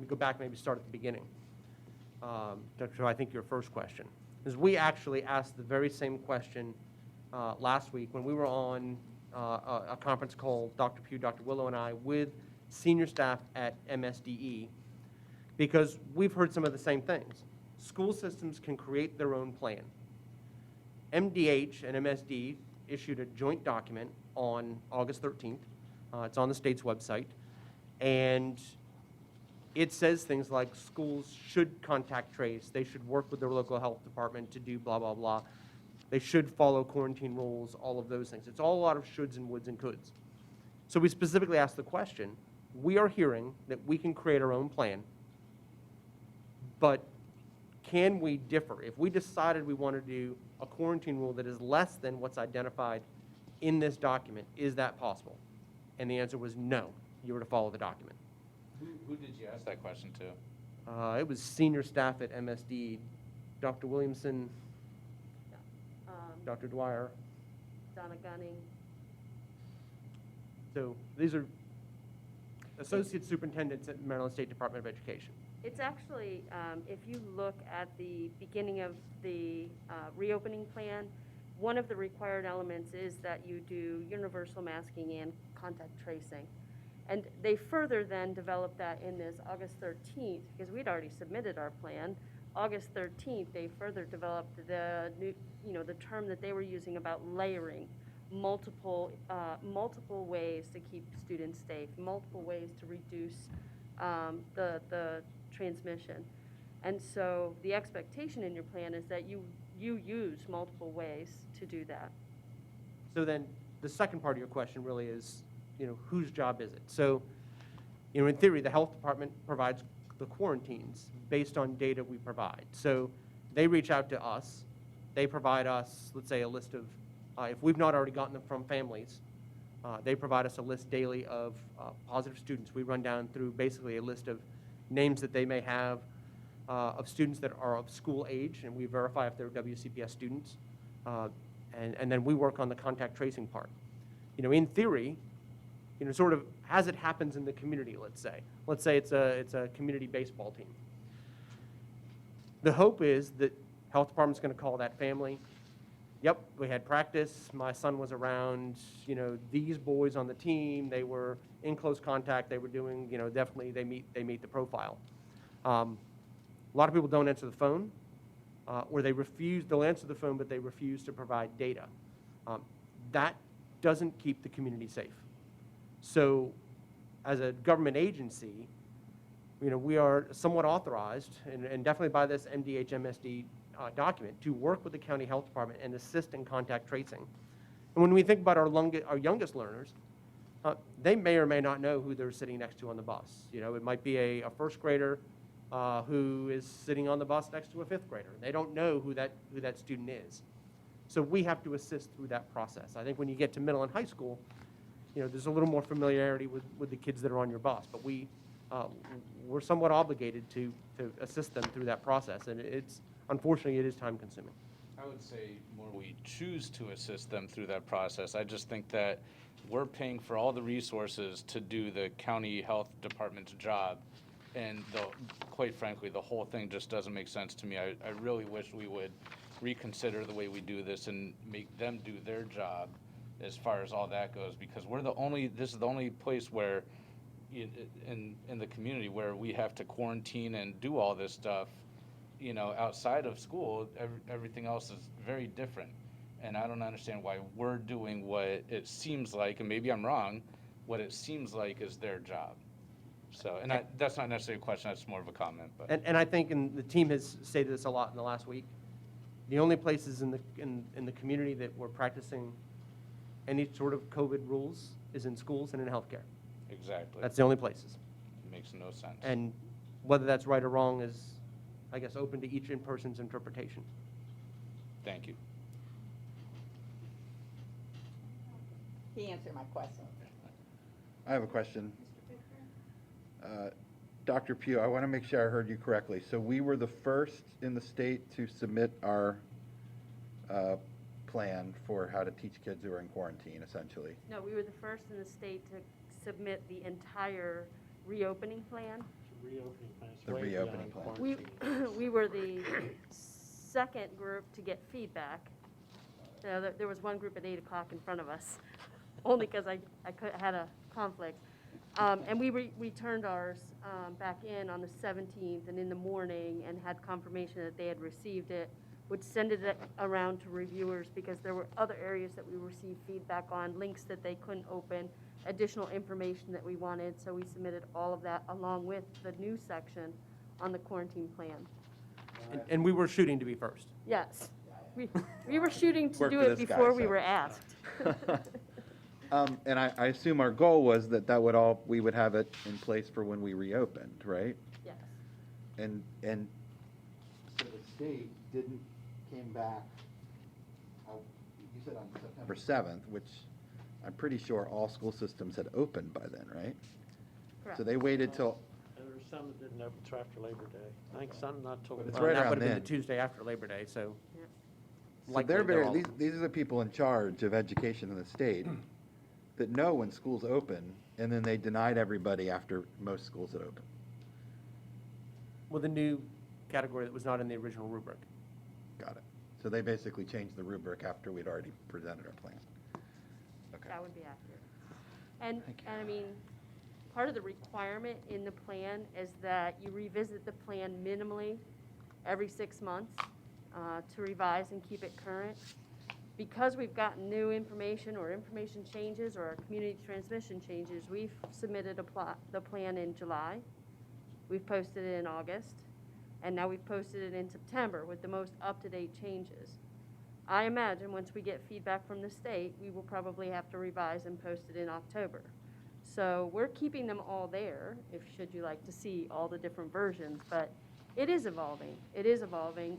[SPEAKER 16] go back, maybe start at the beginning. Dr. I think your first question is we actually asked the very same question last week when we were on a conference call, Dr. Pugh, Dr. Willow, and I, with senior staff at MSDE, because we've heard some of the same things. School systems can create their own plan. MDH and MSD issued a joint document on August 13th. It's on the state's website. And it says things like schools should contact trace. They should work with their local health department to do blah, blah, blah. They should follow quarantine rules, all of those things. It's all a lot of shoulds and woulds and coulds. So we specifically asked the question, we are hearing that we can create our own plan, but can we differ? If we decided we want to do a quarantine rule that is less than what's identified in this document, is that possible? And the answer was no, you were to follow the document.
[SPEAKER 12] Who did you ask that question to?
[SPEAKER 16] It was senior staff at MSD, Dr. Williamson, Dr. Dwyer.
[SPEAKER 19] Donna Gunning.
[SPEAKER 16] So these are associate superintendents at Maryland State Department of Education.
[SPEAKER 19] It's actually, if you look at the beginning of the reopening plan, one of the required elements is that you do universal masking and contact tracing. And they further then developed that in this August 13th, because we'd already submitted our plan. August 13th, they further developed the new, the term that they were using about layering, multiple ways to keep students safe, multiple ways to reduce the transmission. And so the expectation in your plan is that you use multiple ways to do that.
[SPEAKER 16] So then the second part of your question really is, whose job is it? So, in theory, the health department provides the quarantines based on data we provide. So they reach out to us. They provide us, let's say, a list of, if we've not already gotten them from families, they provide us a list daily of positive students. We run down through basically a list of names that they may have of students that are of school age, and we verify if they're WCPS students. And then we work on the contact tracing part. In theory, sort of as it happens in the community, let's say. Let's say it's a community baseball team. The hope is that health department's going to call that family. Yep, we had practice. My son was around, these boys on the team. They were in close contact. They were doing, definitely they meet the profile. A lot of people don't answer the phone, or they'll answer the phone, but they refuse to provide data. That doesn't keep the community safe. So as a government agency, we are somewhat authorized, and definitely by this MDH-MSD document, to work with the county health department and assist in contact tracing. And when we think about our youngest learners, they may or may not know who they're sitting next to on the bus. It might be a first grader who is sitting on the bus next to a fifth grader. They don't know who that student is. So we have to assist through that process. I think when you get to middle and high school, there's a little more familiarity with the kids that are on your bus, but we're somewhat obligated to assist them through that process, and unfortunately it is time consuming.
[SPEAKER 12] I would say more we choose to assist them through that process. I just think that we're paying for all the resources to do the county health department's job, and quite frankly, the whole thing just doesn't make sense to me. I really wish we would reconsider the way we do this and make them do their job as far as all that goes, because this is the only place where in the community where we have to quarantine and do all this stuff, outside of school. Everything else is very different, and I don't understand why we're doing what it seems like, and maybe I'm wrong, what it seems like is their job. So, and that's not necessarily a question, that's more of a comment. But
[SPEAKER 16] And I think, and the team has stated this a lot in the last week, the only places in the community that we're practicing any sort of COVID rules is in schools and in healthcare.
[SPEAKER 12] Exactly.
[SPEAKER 16] That's the only places.
[SPEAKER 12] It makes no sense.
[SPEAKER 16] And whether that's right or wrong is, I guess, open to each person's interpretation.
[SPEAKER 12] Thank you.
[SPEAKER 10] He answered my question.
[SPEAKER 8] I have a question. Dr. Pugh, I want to make sure I heard you correctly. So we were the first in the state to submit our plan for how to teach kids who are in quarantine, essentially.
[SPEAKER 19] No, we were the first in the state to submit the entire reopening plan.
[SPEAKER 8] The reopening plan.
[SPEAKER 19] We were the second group to get feedback. There was one group at 8 o'clock in front of us. only because had a conflict. And we returned ours back in on the 17th and in the morning and had confirmation that they had received it, would send it around to reviewers because there were other areas that we received feedback on, links that they couldn't open, additional information that we wanted, so we submitted all of that along with the new section on the quarantine plan.
[SPEAKER 16] And we were shooting to be first.
[SPEAKER 19] Yes, we were shooting to
[SPEAKER 8] Work
[SPEAKER 19] do
[SPEAKER 8] for
[SPEAKER 19] it
[SPEAKER 8] this guy,
[SPEAKER 19] before we
[SPEAKER 8] so.
[SPEAKER 19] were asked.
[SPEAKER 8] And I assume our goal was that we would have it in place for when we reopened, right?
[SPEAKER 19] Yes.
[SPEAKER 8] And so the state came back, you said on September 7th, which I'm pretty sure all school systems had opened by then, right?
[SPEAKER 19] Correct.
[SPEAKER 8] So they waited till,
[SPEAKER 14] There were some that didn't open till after Labor Day. I think some not till.
[SPEAKER 8] It's
[SPEAKER 16] Well,
[SPEAKER 8] right
[SPEAKER 16] that
[SPEAKER 8] around
[SPEAKER 16] would have been
[SPEAKER 8] then.
[SPEAKER 16] the Tuesday after Labor Day, so.
[SPEAKER 8] so
[SPEAKER 16] likely
[SPEAKER 8] they're
[SPEAKER 16] they're all-
[SPEAKER 8] these are the people in charge of education in the state that know when schools open, and then they denied everybody after most schools had opened.
[SPEAKER 16] With a new category that was not in the original rubric.
[SPEAKER 8] Got it. So they basically changed the rubric after we'd already presented our plan. Okay.
[SPEAKER 19] That would be accurate. And I mean, part of the requirement in the plan is that you revisit the plan minimally every 6 months to revise and keep it current. Because we've gotten new information or information changes or community transmission changes, we've submitted the plan in July. We've posted it in August, and now we've posted it in September with the most up-to-date changes. I imagine once we get feedback from the state, we will probably have to revise and post it in October. So we're keeping them all there, should you like to see all the different versions, but it is evolving. It is evolving.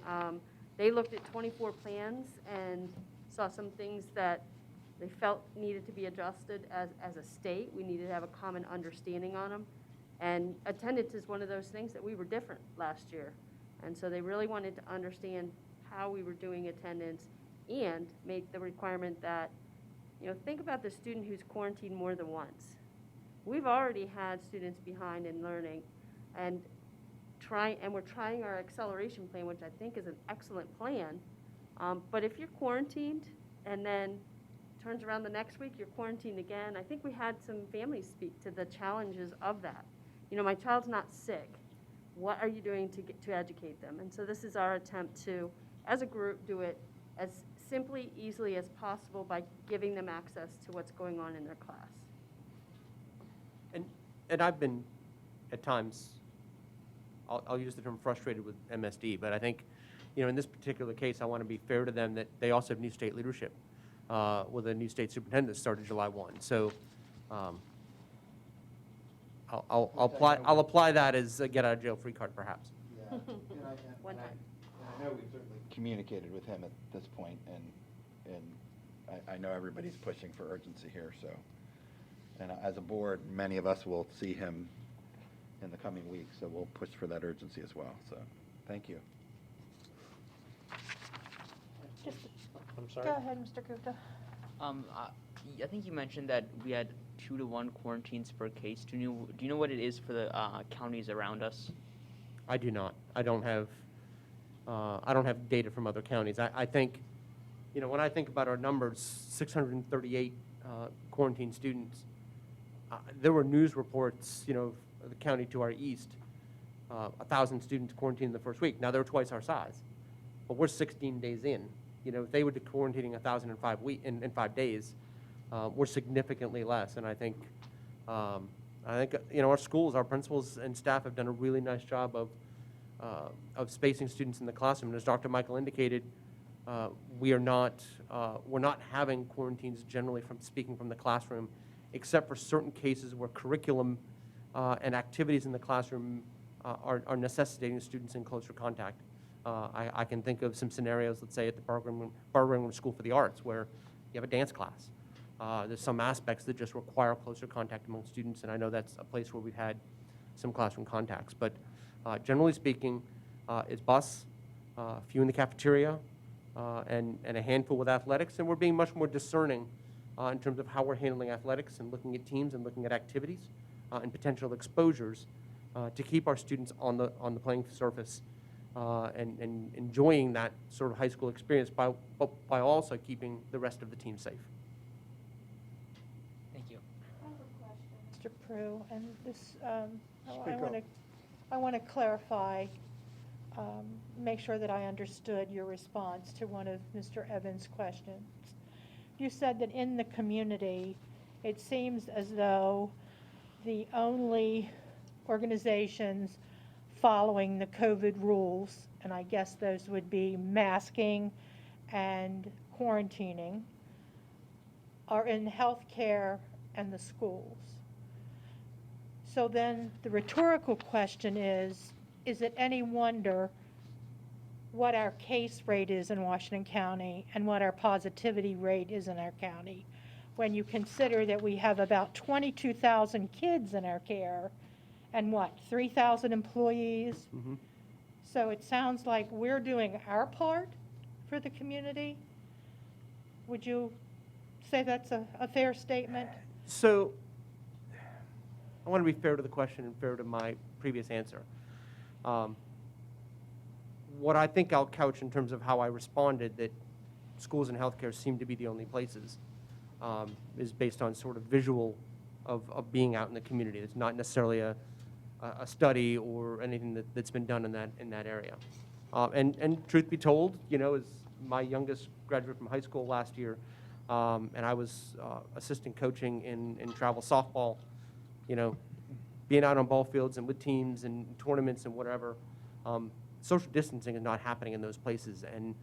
[SPEAKER 19] They looked at 24 plans and saw some things that they felt needed to be adjusted as a state. We needed to have a common understanding on them. And attendance is one of those things that we were different last year. And so they really wanted to understand how we were doing attendance and make the requirement that, think about the student who's quarantined more than once. We've already had students behind in learning, and we're trying our acceleration plan, which I think is an excellent plan. But if you're quarantined and then turns around the next week, you're quarantined again, I think we had some families speak to the challenges of that. My child's not sick. What are you doing to educate them? And so this is our attempt to, as a group, do it as simply, easily as possible by giving them access to what's going on in their class.
[SPEAKER 16] And I've been, at times, I'll use the term frustrated with MSD, but I think, in this particular case, I want to be fair to them that they also have new state leadership with a new state superintendent that started July 1. So I'll apply that as a get out of jail free card, perhaps.
[SPEAKER 8] Yeah,
[SPEAKER 19] One time.
[SPEAKER 8] I know we've certainly communicated with him at this point, and I know everybody's pushing for urgency here, so. And as a board, many of us will see him in the coming weeks, so we'll push for that urgency as well, so, thank you.
[SPEAKER 14] I'm sorry?
[SPEAKER 1] Go ahead, Mr. Gupta.
[SPEAKER 7] I think you mentioned that we had 2 to 1 quarantines per case. Do you know what it is for the counties around us?
[SPEAKER 16] I do not. I don't have data from other counties. I think, when I think about our numbers, 638 quarantined students, there were news reports, of the county to our east, 1,000 students quarantined the first week. Now, they're twice our size, but we're 16 days in. If they were quarantining 1,000 in 5 days, we're significantly less. And I think, our schools, our principals and staff have done a really nice job of spacing students in the classroom. And as Dr. Michael indicated, we're not having quarantines generally speaking from the classroom, except for certain cases where curriculum and activities in the classroom are necessitating students in closer contact. I can think of some scenarios, let's say at the Barber School for the Arts, where you have a dance class. There's some aspects that just require closer contact among students, and I know that's a place where we've had some classroom contacts. But generally speaking, it's bus, a few in the cafeteria, and a handful with athletics, and we're being much more discerning in terms of how we're handling athletics and looking at teams and looking at activities and potential exposures to keep our students on the playing surface and enjoying that sort of high school experience by also keeping the rest of the team safe.
[SPEAKER 1] Prue, and this,
[SPEAKER 14] Speak up.
[SPEAKER 1] I want to clarify, make sure that I understood your response to one of Mr. Evans' questions. You said that in the community, it seems as though the only organizations following the COVID rules, and I guess those would be masking and quarantining, are in healthcare and the schools. So then the rhetorical question is it any wonder what our case rate is in Washington County and what our positivity rate is in our county when you consider that we have about 22,000 kids in our care and what, 3,000 employees?
[SPEAKER 16] Mhm.
[SPEAKER 1] So it sounds like we're doing our part for the community. Would you say that's a fair statement?
[SPEAKER 16] So, I want to be fair to the question and fair to my previous answer. What I think I'll couch in terms of how I responded, that schools and healthcare seem to be the only places, is based on sort of visual of being out in the community. It's not necessarily a study or anything that's been done in that area. And truth be told, you know, as my youngest graduated from high school last year, and I was assistant coaching in travel softball, you know, being out on ball fields and with teams and tournaments and whatever. Social distancing is not happening in those places, and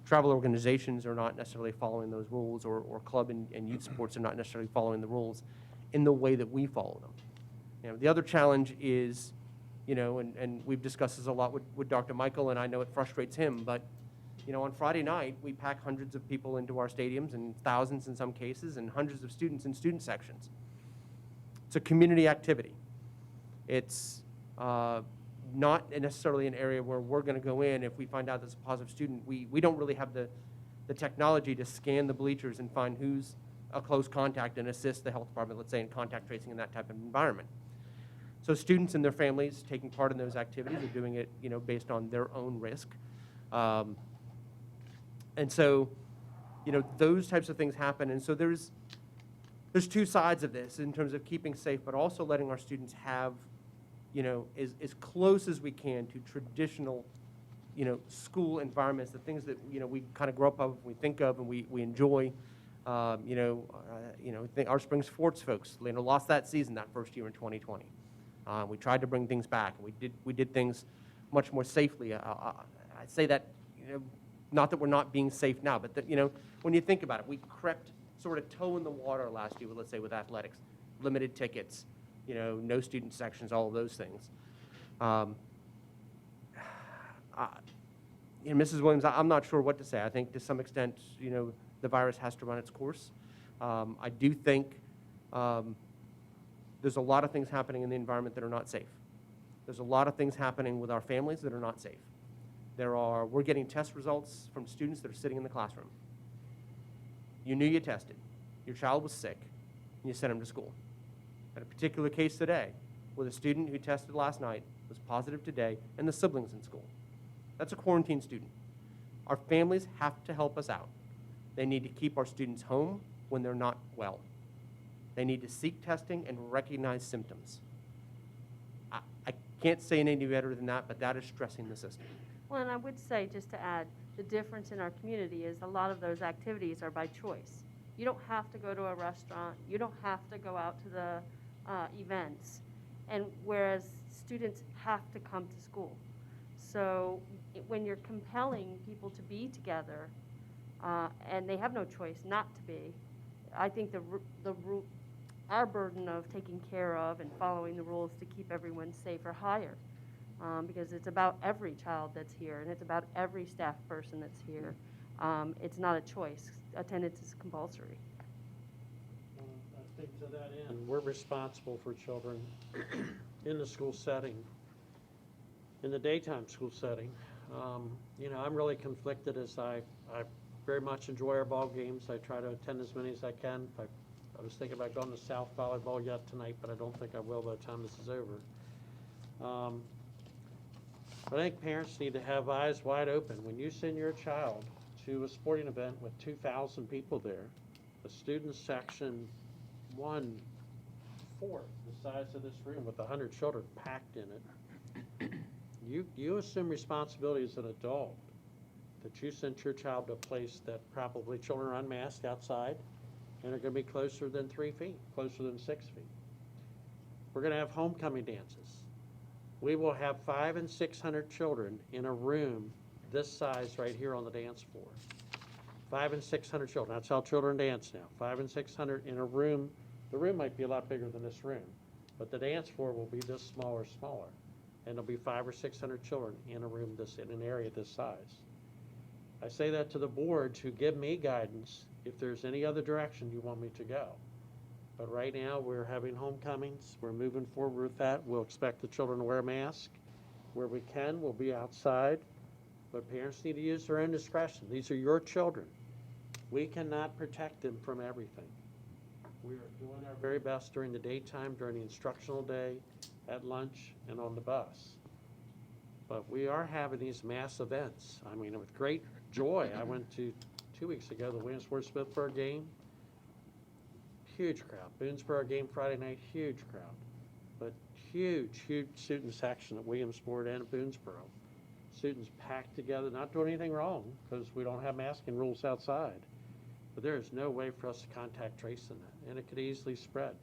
[SPEAKER 16] travel organizations are not necessarily following those rules, or club and youth sports are not necessarily following the rules in the way that we follow them. You know, the other challenge is, you know, and we've discussed this a lot with Dr. Michael, and I know it frustrates him, but, you know, on Friday night, we pack hundreds of people into our stadiums, and thousands in some cases, and hundreds of students in student sections. It's a community activity. It's not necessarily an area where we're going to go in if we find out there's a positive student. We don't really have the technology to scan the bleachers and find who's a close contact and assist the health department, let's say, in contact tracing in that type of environment. So students and their families taking part in those activities are doing it, you know, based on their own risk. And so, you know, those types of things happen. And so there's two sides of this in terms of keeping safe, but also letting our students have, you know, as close as we can to traditional, you know, school environments, the things that, you know, we kind of grow up of, we think of, and we enjoy. You know, think our spring sports folks, you know, lost that season that first year in 2020. We tried to bring things back. We did things much more safely. I say that, you know, not that we're not being safe now, but that, you know, when you think about it, we crept sort of toe in the water last year, let's say, with athletics, limited tickets, you know, no student sections, all of those things. You know, Mrs. Williams, I'm not sure what to say. I think to some extent, you know, the virus has to run its course. I do think there's a lot of things happening in the environment that are not safe. There's a lot of things happening with our families that are not safe. We're getting test results from students that are sitting in the classroom. You knew you tested. Your child was sick, and you sent him to school. I had a particular case today with a student who tested last night, was positive today, and the siblings in school. That's a quarantine student. Our families have to help us out. They need to keep our students home when they're not well. They need to seek testing and recognize symptoms. I can't say any better than that, but that is stressing the system.
[SPEAKER 19] Well, and I would say, just to add, the difference in our community is a lot of those activities are by choice. You don't have to go to a restaurant. You don't have to go out to the events. And whereas students have to come to school. So when you're compelling people to be together and they have no choice not to be, I think our burden of taking care of and following the rules to keep everyone safe are higher. Because it's about every child that's here, and it's about every staff person that's here. It's not a choice. Attendance is compulsory.
[SPEAKER 14] I think to that end, we're responsible for children in the school setting, in the daytime school setting. You know, I'm really conflicted as I very much enjoy our ball games. I try to attend as many as I can. I was thinking about going to South volleyball yet tonight, but I don't think I will by the time this is over. But I think parents need to have eyes wide open. When you send your child to a sporting event with 2,000 people there, the student section 1/4 the size of this room with 100 children packed in it, you assume responsibility as an adult that you sent your child to a place that probably children are unmasked outside and are going to be closer than 3 feet, closer than 6 feet. We're going to have homecoming dances. We will have 500 and 600 children in a room this size right here on the dance floor. 500 and 600 children. That's how children dance now. 500 and 600 in a room. The room might be a lot bigger than this room, but the dance floor will be this smaller. And there'll be 500 or 600 children in a room in an area this size. I say that to the board to give me guidance if there's any other direction you want me to go. But right now, we're having homecomings. We're moving forward with that. We'll expect the children to wear a mask. Where we can, we'll be outside. But parents need to use their own discretion. These are your children. We cannot protect them from everything. We are doing our very best during the daytime, during the instructional day, at lunch, and on the bus. But we are having these mass events. I mean, with great joy. I went to 2 weeks ago, the Williamsport-Smithburg game. Huge crowd. Boonesboro game Friday night, huge crowd. But huge student section at Williamsport and at Boonesboro. Students packed together, not doing anything wrong because we don't have masking rules outside. But there is no way for us to contact trace in that, and it could easily spread.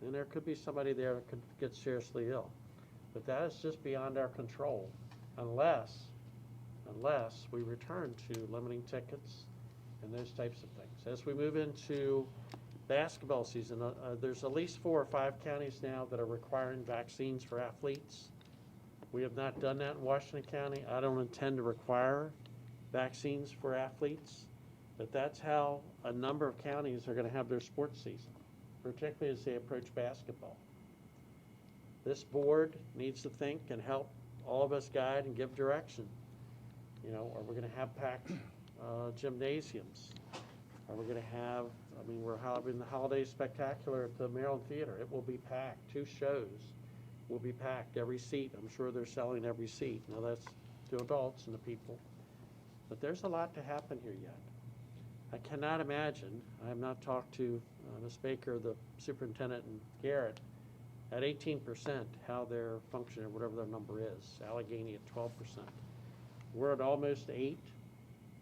[SPEAKER 14] And there could be somebody there that could get seriously ill. But that is just beyond our control unless we return to limiting tickets and those types of things. As we move into basketball season, there's at least 4 or 5 counties now that are requiring vaccines for athletes. We have not done that in Washington County. I don't intend to require vaccines for athletes, but that's how a number of counties are going to have their sports season, particularly as they approach basketball. This board needs to think and help all of us guide and give direction. You know, are we going to have packed gymnasiums? Are we going to have, I mean, we're having the Holiday Spectacular at the Maryland Theater. It will be packed. 2 shows will be packed. Every seat, I'm sure they're selling every seat. Now that's to adults and the people. But there's a lot to happen here yet. I cannot imagine, I have not talked to Ms. Baker, the superintendent, and Garrett, at 18%, how they're functioning, whatever their number is. Allegheny at 12%. We're at almost 8.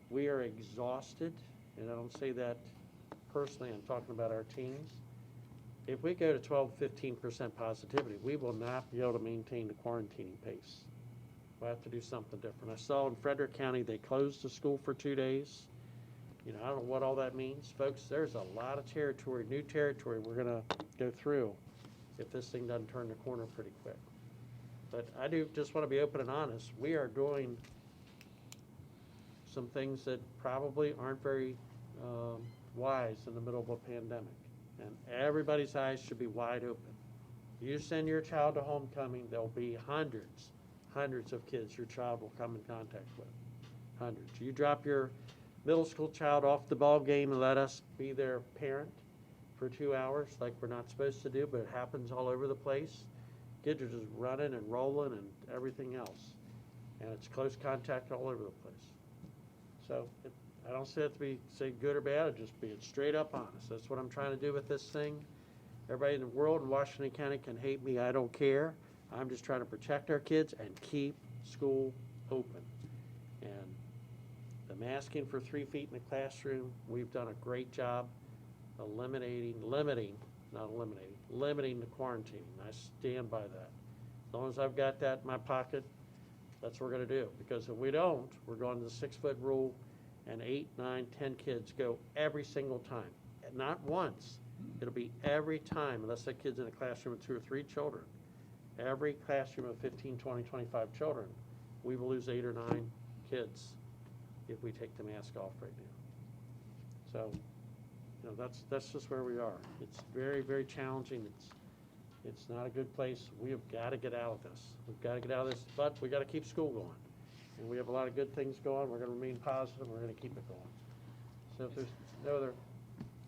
[SPEAKER 14] We are exhausted, and I don't say that personally, I'm talking about our teams. If we go to 12, 15% positivity, we will not be able to maintain the quarantining pace. We'll have to do something different. I saw in Frederick County, they closed the school for 2 days. You know, I don't know what all that means. Folks, there's a lot of territory, new territory we're going to go through if this thing doesn't turn the corner pretty quick. But I do just want to be open and honest. We are doing some things that probably aren't very wise in the middle of a pandemic. And everybody's eyes should be wide open. You send your child to homecoming, there'll be hundreds of kids your child will come in contact with. Hundreds. You drop your middle school child off the ball game and let us be their parent for 2 hours like we're not supposed to do, but it happens all over the place. Kids are just running and rolling and everything else. And it's close contact all over the place. So I don't say it to say good or bad, I'm just being straight up honest. That's what I'm trying to do with this thing. Everybody in the world in Washington County can hate me, I don't care. I'm just trying to protect our kids and keep school open. And the masking for 3 feet in the classroom, we've done a great job limiting the quarantine. I stand by that. As long as I've got that in my pocket, that's what we're going to do. Because if we don't, we're going to the 6-foot rule, and 8, 9, 10 kids go every single time. And not once. It'll be every time, unless that kid's in a classroom with 2 or 3 children. Every classroom of 15, 20, 25 children, we will lose 8 or 9 kids if we take the mask off right now. So, you know, that's just where we are. It's very, very challenging. It's not a good place. We have got to get out of this. We've got to get out of this, but we got to keep school going. And we have a lot of good things going. We're going to remain positive. We're going to keep it going. So if there's no other,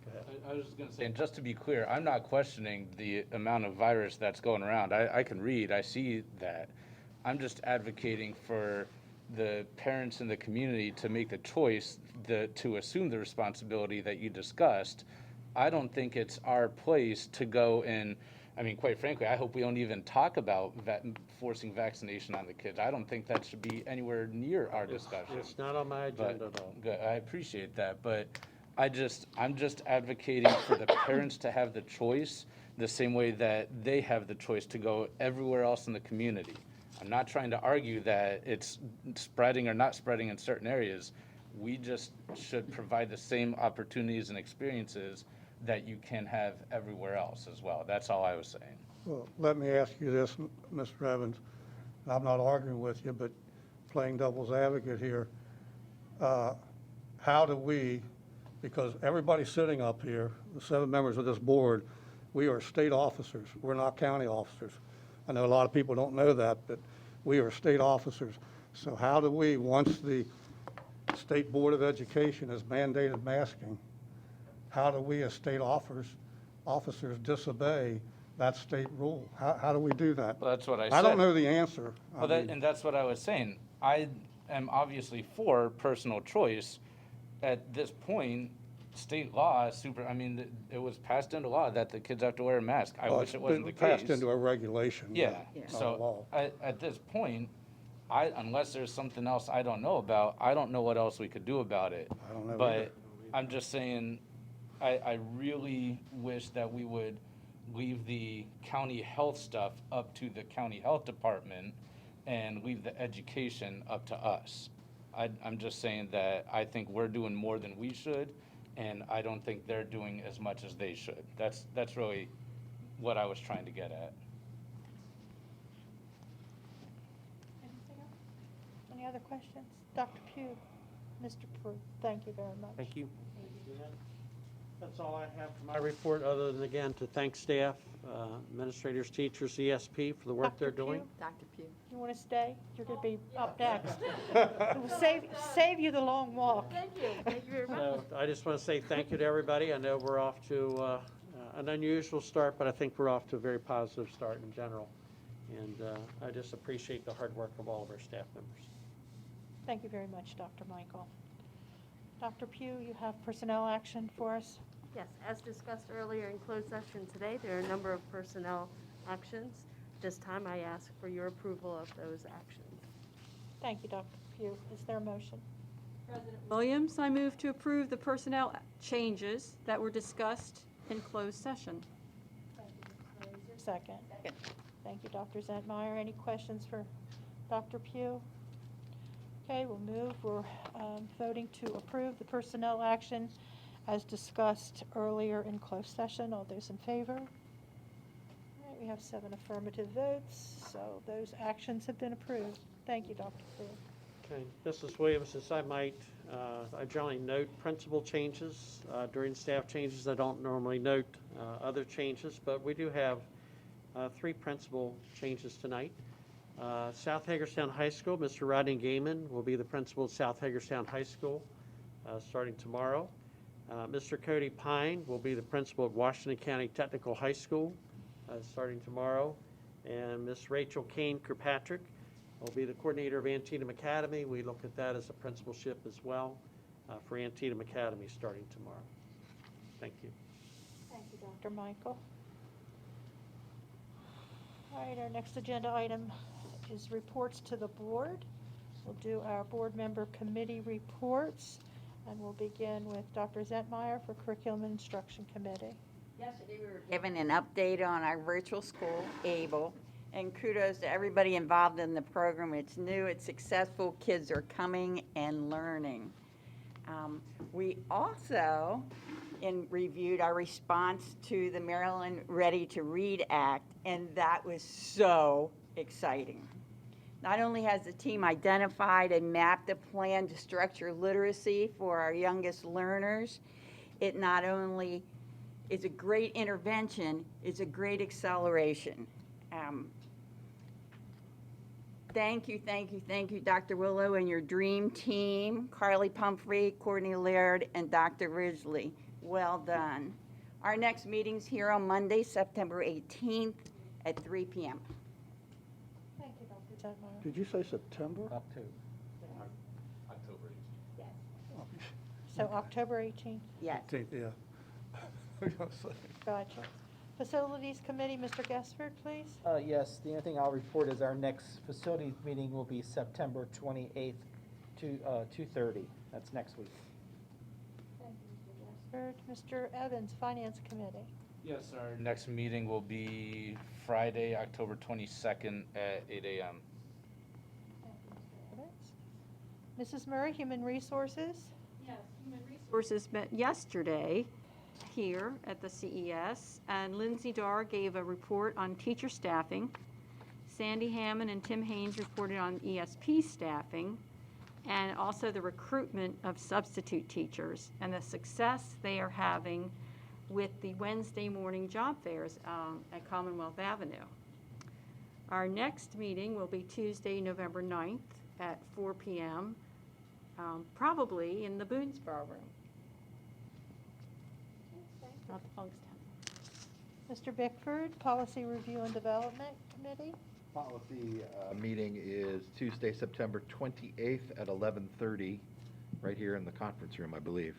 [SPEAKER 14] go ahead.
[SPEAKER 12] I was just going to say, and just to be clear, I'm not questioning the amount of virus that's going around. I can read, I see that. I'm just advocating for the parents in the community to make the choice to assume the responsibility that you discussed. I don't think it's our place to go and I mean, quite frankly, I hope we don't even talk about forcing vaccination on the kids. I don't think that should be anywhere near our discussion.
[SPEAKER 14] It's not on my
[SPEAKER 12] But,
[SPEAKER 14] agenda at all.
[SPEAKER 12] good, I appreciate that, but I'm just advocating for the parents to have the choice, the same way that they have the choice to go everywhere else in the community. I'm not trying to argue that it's spreading or not spreading in certain areas. We just should provide the same opportunities and experiences that you can have everywhere else as well. That's all I was saying.
[SPEAKER 9] Well, let me ask you this, Mr. Evans. I'm not arguing with you, but playing devil's advocate here. How do we, because everybody sitting up here, the 7 members of this board, we are state officers. We're not county officers. I know a lot of people don't know that, but we are state officers. So how do we, once the State Board of Education has mandated masking, how do we as state officers disobey that state rule? How do we do that?
[SPEAKER 12] Well, that's what I said.
[SPEAKER 9] I don't know the answer.
[SPEAKER 12] Well, and that's what I was saying. I am obviously for personal choice. At this point, state law, it was passed into law that the kids have to wear a mask. I wish it wasn't the
[SPEAKER 9] It's
[SPEAKER 12] case.
[SPEAKER 9] passed into a regulation.
[SPEAKER 12] Yeah,
[SPEAKER 9] not a
[SPEAKER 12] so
[SPEAKER 9] law.
[SPEAKER 12] at this point, unless there's something else I don't know about, I don't know what else we could do about it.
[SPEAKER 9] I don't know
[SPEAKER 12] But
[SPEAKER 9] either.
[SPEAKER 12] I'm just saying, I really wish that we would leave the county health stuff up to the county health department and leave the education up to us. I'm just saying that I think we're doing more than we should, and I don't think they're doing as much as they should. That's really what I was trying to get at.
[SPEAKER 1] Anything else? Any other questions? Dr. Pugh, Mr. Prue, thank you very much.
[SPEAKER 14] Thank you. That's all I have for my report, other than, again, to thank staff, administrators, teachers, ESP for the work they're doing.
[SPEAKER 19] Dr. Pugh.
[SPEAKER 1] You want to stay? You're going to be up next. It will save you the long walk.
[SPEAKER 19] Thank you. Thank you very much.
[SPEAKER 14] So I just want to say thank you to everybody. I know we're off to an unusual start, but I think we're off to a very positive start in general. And I just appreciate the hard work of all of our staff members.
[SPEAKER 1] Thank you very much, Dr. Michael. Dr. Pugh, you have personnel action for us?
[SPEAKER 19] Yes, as discussed earlier in closed session today, there are a number of personnel actions. This time I ask for your approval of those actions.
[SPEAKER 1] Thank you, Dr. Pugh. Is there a motion?
[SPEAKER 6] President Williams, I move to approve the personnel changes that were discussed in closed session.
[SPEAKER 1] Second. Thank you, Dr. Zentmeyer. Any questions for Dr. Pugh? Okay, we'll move. We're voting to approve the personnel action as discussed earlier in closed session. All those in favor? All right, we have 7 affirmative votes, so those actions have been approved. Thank you, Dr. Pugh.
[SPEAKER 14] Okay, Mrs. Williams, since I generally note principal changes during staff changes. I don't normally note other changes, but we do have 3 principal changes tonight. South Hagerstown High School, Mr. Rodney Gaiman will be the principal at South Hagerstown High School starting tomorrow. Mr. Cody Pine will be the principal at Washington County Technical High School starting tomorrow. And Ms. Rachel Kane Kirkpatrick will be the coordinator of Antietam Academy. We look at that as a principalship as well for Antietam Academy starting tomorrow. Thank you.
[SPEAKER 1] Thank you, Dr. Michael. All right, our next agenda item is reports to the board. We'll do our board member committee reports, and we'll begin with Dr. Zentmeyer for Curriculum and Instruction Committee.
[SPEAKER 10] Yesterday, we were given an update on our virtual school, ABLE, and kudos to everybody involved in the program. It's new, it's successful, kids are coming and learning. We also reviewed our response to the Maryland Ready to Read Act, and that was so exciting. Not only has the team identified and mapped a plan to structure literacy for our youngest learners, it not only is a great intervention, it's a great acceleration. Thank you, Dr. Willow and your dream team, Carly Pumphrey, Courtney Laird, and Dr. Ridgely. Well done. Our next meeting's here on Monday, September 18th at 3 p.m.
[SPEAKER 1] Thank you, Dr. Zentmeyer.
[SPEAKER 9] Did you say September?
[SPEAKER 12] October.
[SPEAKER 1] So October 18th?
[SPEAKER 10] Yes.
[SPEAKER 9] 18th, yeah.
[SPEAKER 1] Gotcha. Facilities Committee, Mr. Gesford, please.
[SPEAKER 4] Yes, the only thing I'll report is our next facilities meeting will be September 28th to 2:30. That's next week.
[SPEAKER 1] Thank you, Mr. Gesford. Mr. Evans, Finance Committee.
[SPEAKER 12] Yes, our next meeting will be Friday, October 22nd at 8 a.m.
[SPEAKER 1] Thank you, Mr. Evans. Mrs. Murray, Human Resources.
[SPEAKER 6] Yes, Human Resources met yesterday here at the CES, and Lindsay Darr gave a report on teacher staffing. Sandy Hammond and Tim Haynes reported on ESP staffing, and also the recruitment of substitute teachers and the success they are having with the Wednesday morning job fairs at Commonwealth Avenue. Our next meeting will be Tuesday, November 9th at 4 p.m., probably in the Boonesboro room. Not the Funkstown.
[SPEAKER 1] Mr. Bickford, Policy Review and Development Committee.
[SPEAKER 8] Policy meeting is Tuesday, September 28th at 11:30, right here in the conference room, I believe.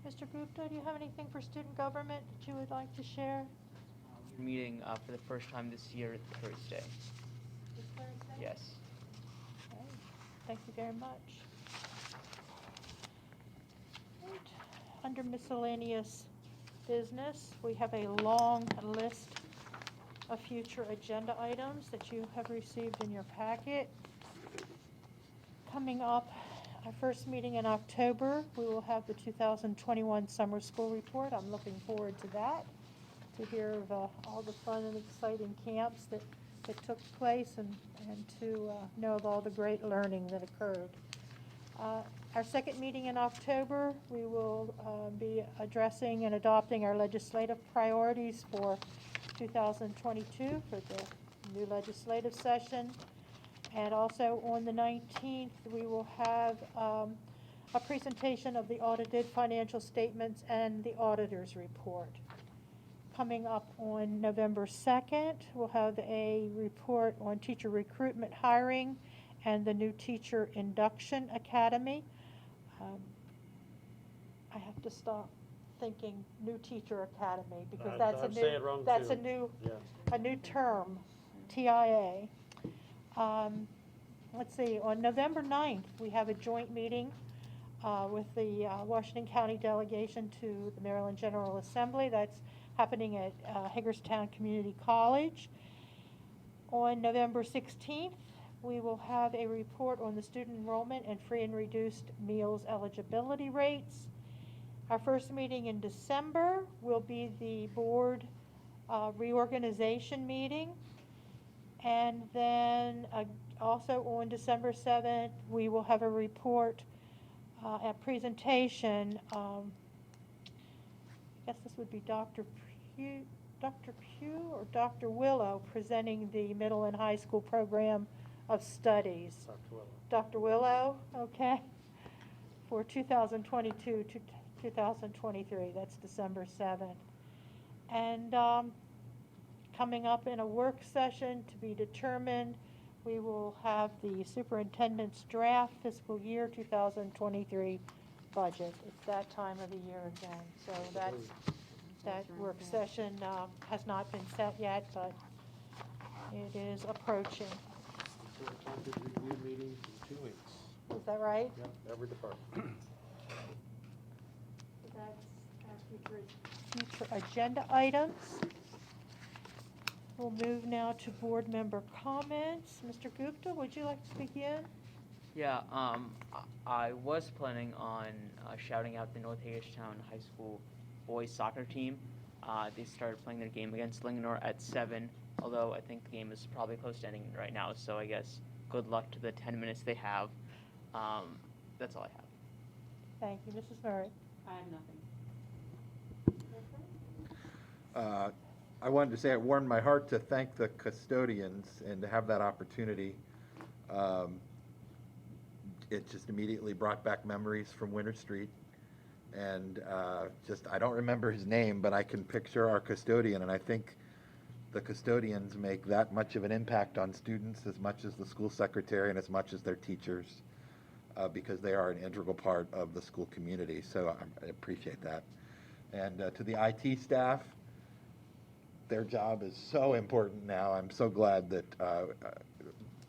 [SPEAKER 1] Mr. Gupta, do you have anything for student government that you would like to share?
[SPEAKER 7] We're meeting for the first time this year, Thursday.
[SPEAKER 1] This Thursday?
[SPEAKER 7] Yes.
[SPEAKER 1] Okay. Thank you very much. Right. Under miscellaneous business, we have a long list of future agenda items that you have received in your packet. Coming up, our first meeting in October, we will have the 2021 summer school report. I'm looking forward to that, to hear of all the fun and exciting camps that took place and to know of all the great learning that occurred. Our second meeting in October, we will be addressing and adopting our legislative priorities for 2022 for the new legislative session. And also on the 19th, we will have a presentation of the audited financial statements and the auditor's report. Coming up on November 2nd, we'll have a report on teacher recruitment hiring and the new teacher induction academy. I have to stop thinking new teacher academy because that's
[SPEAKER 14] I'd say it wrong
[SPEAKER 1] that's
[SPEAKER 14] too.
[SPEAKER 1] a new
[SPEAKER 14] Yeah.
[SPEAKER 1] a new term, TIA. Let's see, on November 9th, we have a joint meeting with the Washington County delegation to the Maryland General Assembly. That's happening at Hagerstown Community College. On November 16th, we will have a report on the student enrollment and free and reduced meals eligibility rates. Our first meeting in December will be the board reorganization meeting. And then also on December 7th, we will have a report, a presentation. I guess this would be Dr. Pugh or Dr. Willow presenting the middle and high school program of studies.
[SPEAKER 14] Dr. Willow.
[SPEAKER 1] Dr. Willow, okay, for 2022 to 2023. That's December 7th. And coming up in a work session to be determined, we will have the superintendent's draft fiscal year 2023 budget. It's that time of the year again. So that work session has not been set yet, but it is approaching.
[SPEAKER 14] Superintendent review meetings in 2 weeks.
[SPEAKER 1] Is that right?
[SPEAKER 14] Yep, every department.
[SPEAKER 1] That's our future agenda items. We'll move now to board member comments. Mr. Gupta, would you like to begin?
[SPEAKER 7] Yeah, I was planning on shouting out the North Hagerstown High School boys soccer team. They started playing their game against Linganore at 7, although I think the game is probably close to ending right now, so I guess good luck to the 10 minutes they have. That's all I have.
[SPEAKER 1] Thank you. Mrs. Murray?
[SPEAKER 6] I have nothing.
[SPEAKER 8] I wanted to say it warmed my heart to thank the custodians and to have that opportunity. It just immediately brought back memories from Winter Street. And I don't remember his name, but I can picture our custodian, and I think the custodians make that much of an impact on students as much as the school secretary and as much as their teachers, because they are an integral part of the school community. So I appreciate that. And to the IT staff, their job is so important now. I'm so glad that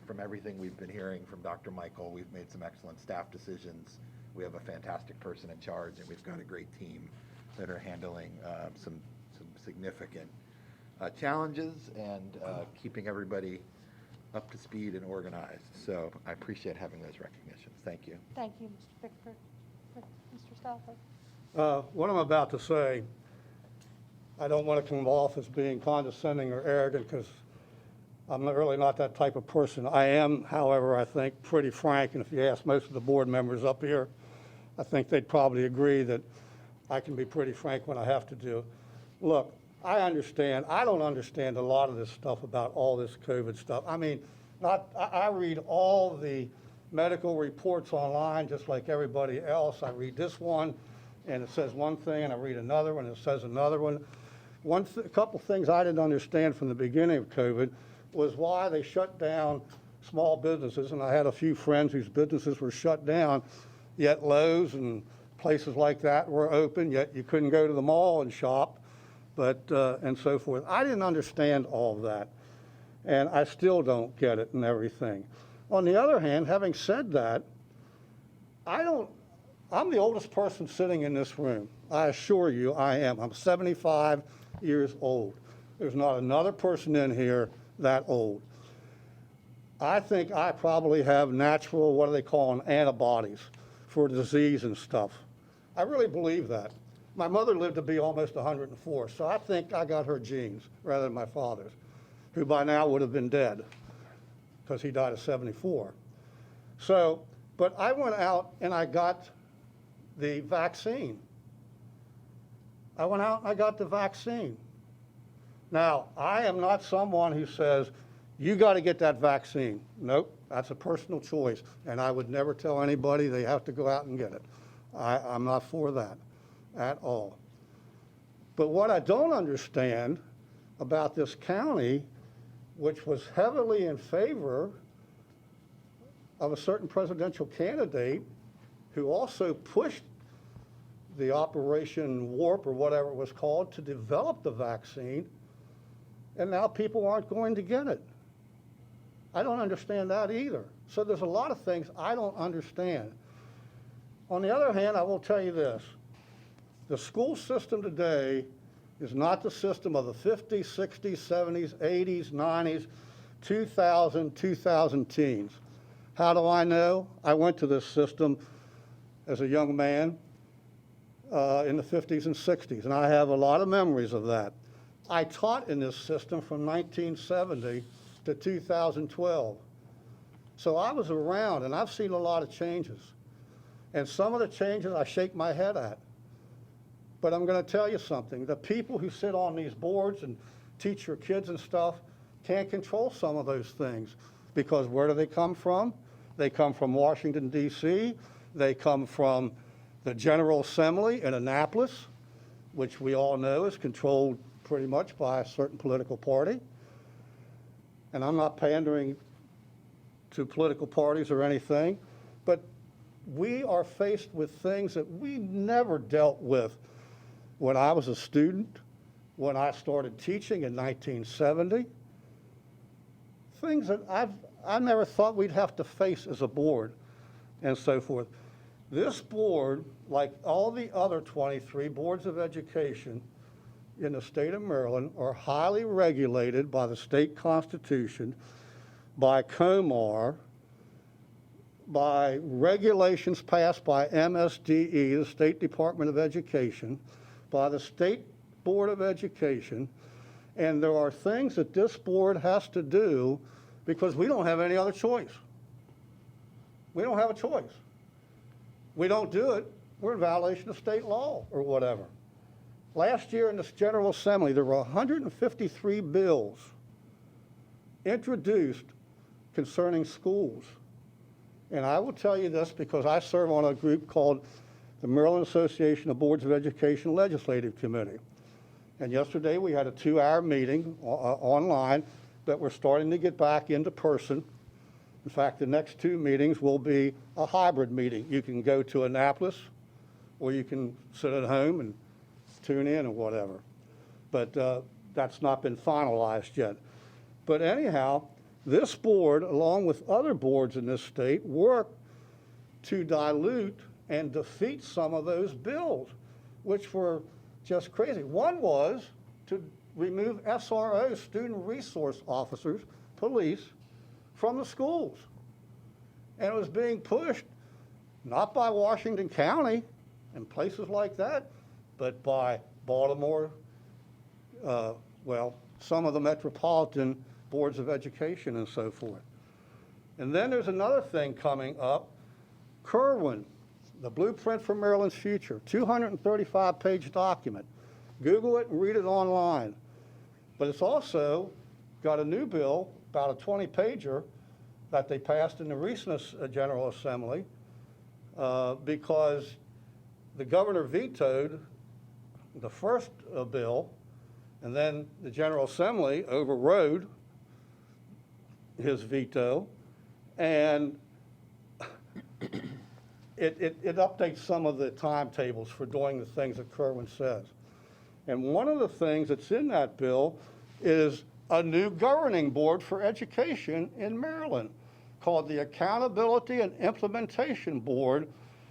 [SPEAKER 8] from everything we've been hearing from Dr. Michael, we've made some excellent staff decisions. We have a fantastic person in charge, and we've got a great team that are handling some significant challenges and keeping everybody up to speed and organized. So I appreciate having those recognitions. Thank you.
[SPEAKER 1] Thank you, Mr. Pickford. Mr. Stauffer?
[SPEAKER 9] What I'm about to say, I don't want to come off as being condescending or arrogant because I'm really not that type of person. I am, however, I think pretty frank, and if you ask most of the board members up here, I think they'd probably agree that I can be pretty frank when I have to do. Look, I understand. I don't understand a lot of this stuff about all this COVID stuff. I mean, I read all the medical reports online just like everybody else. I read this one, and it says one thing, and I read another one, and it says another one. A couple things I didn't understand from the beginning of COVID was why they shut down small businesses, and I had a few friends whose businesses were shut down, yet Lowe's and places like that were open, yet you couldn't go to the mall and shop, but and so forth. I didn't understand all of that, and I still don't get it and everything. On the other hand, having said that, I'm the oldest person sitting in this room. I assure you I am. I'm 75 years old. There's not another person in here that old. I think I probably have natural, what do they call them, antibodies for disease and stuff. I really believe that. My mother lived to be almost 104, so I think I got her genes rather than my father's, who by now would have been dead because he died at 74. So, but I went out and I got the vaccine. I went out and I got the vaccine. Now, I am not someone who says, you got to get that vaccine. Nope, that's a personal choice, and I would never tell anybody they have to go out and get it. I'm not for that at all. But what I don't understand about this county, which was heavily in favor of a certain presidential candidate who also pushed the Operation Warp or whatever it was called to develop the vaccine, and now people aren't going to get it. I don't understand that either. So there's a lot of things I don't understand. On the other hand, I will tell you this. The school system today is not the system of the 50s, 60s, 70s, 80s, 90s, 2000 teens. How do I know? I went to this system as a young man in the 50s and 60s, and I have a lot of memories of that. I taught in this system from 1970 to 2012. So I was around, and I've seen a lot of changes. And some of the changes I shake my head at. But I'm going to tell you something. The people who sit on these boards and teach your kids and stuff can't control some of those things. Because where do they come from? They come from Washington, D.C. They come from the General Assembly in Annapolis, which we all know is controlled pretty much by a certain political party. And I'm not pandering to political parties or anything, but we are faced with things that we never dealt with when I was a student, when I started teaching in 1970. Things that I never thought we'd have to face as a board and so forth. This board, like all the other 23 boards of education in the state of Maryland, are highly regulated by the state constitution, by COMAR, by regulations passed by MSDE, the State Department of Education, by the State Board of Education, and there are things that this board has to do because we don't have any other choice. We don't have a choice. We don't do it, we're in violation of state law or whatever. Last year in this General Assembly, there were 153 bills introduced concerning schools. And I will tell you this because I serve on a group called the Maryland Association of Boards of Education Legislative Committee. And yesterday we had a 2-hour meeting online, but we're starting to get back into person. In fact, the next 2 meetings will be a hybrid meeting. You can go to Annapolis, or you can sit at home and tune in or whatever. But that's not been finalized yet. But anyhow, this board, along with other boards in this state, worked to dilute and defeat some of those bills, which were just crazy. One was to remove SROs, student resource officers, police, from the schools. And it was being pushed not by Washington County and places like that, but by Baltimore, some of the metropolitan boards of education and so forth. And then there's another thing coming up, Kerwin, the Blueprint for Maryland's Future, 235-page document. Google it and read it online. But it's also got a new bill, about a 20-pager, that they passed in the recent General Assembly because the governor vetoed the first bill, and then the General Assembly overrode his veto, and it updates some of the timetables for doing the things that Kerwin says. And one of the things that's in that bill is a new governing board for education in Maryland called the Accountability and Implementation Board,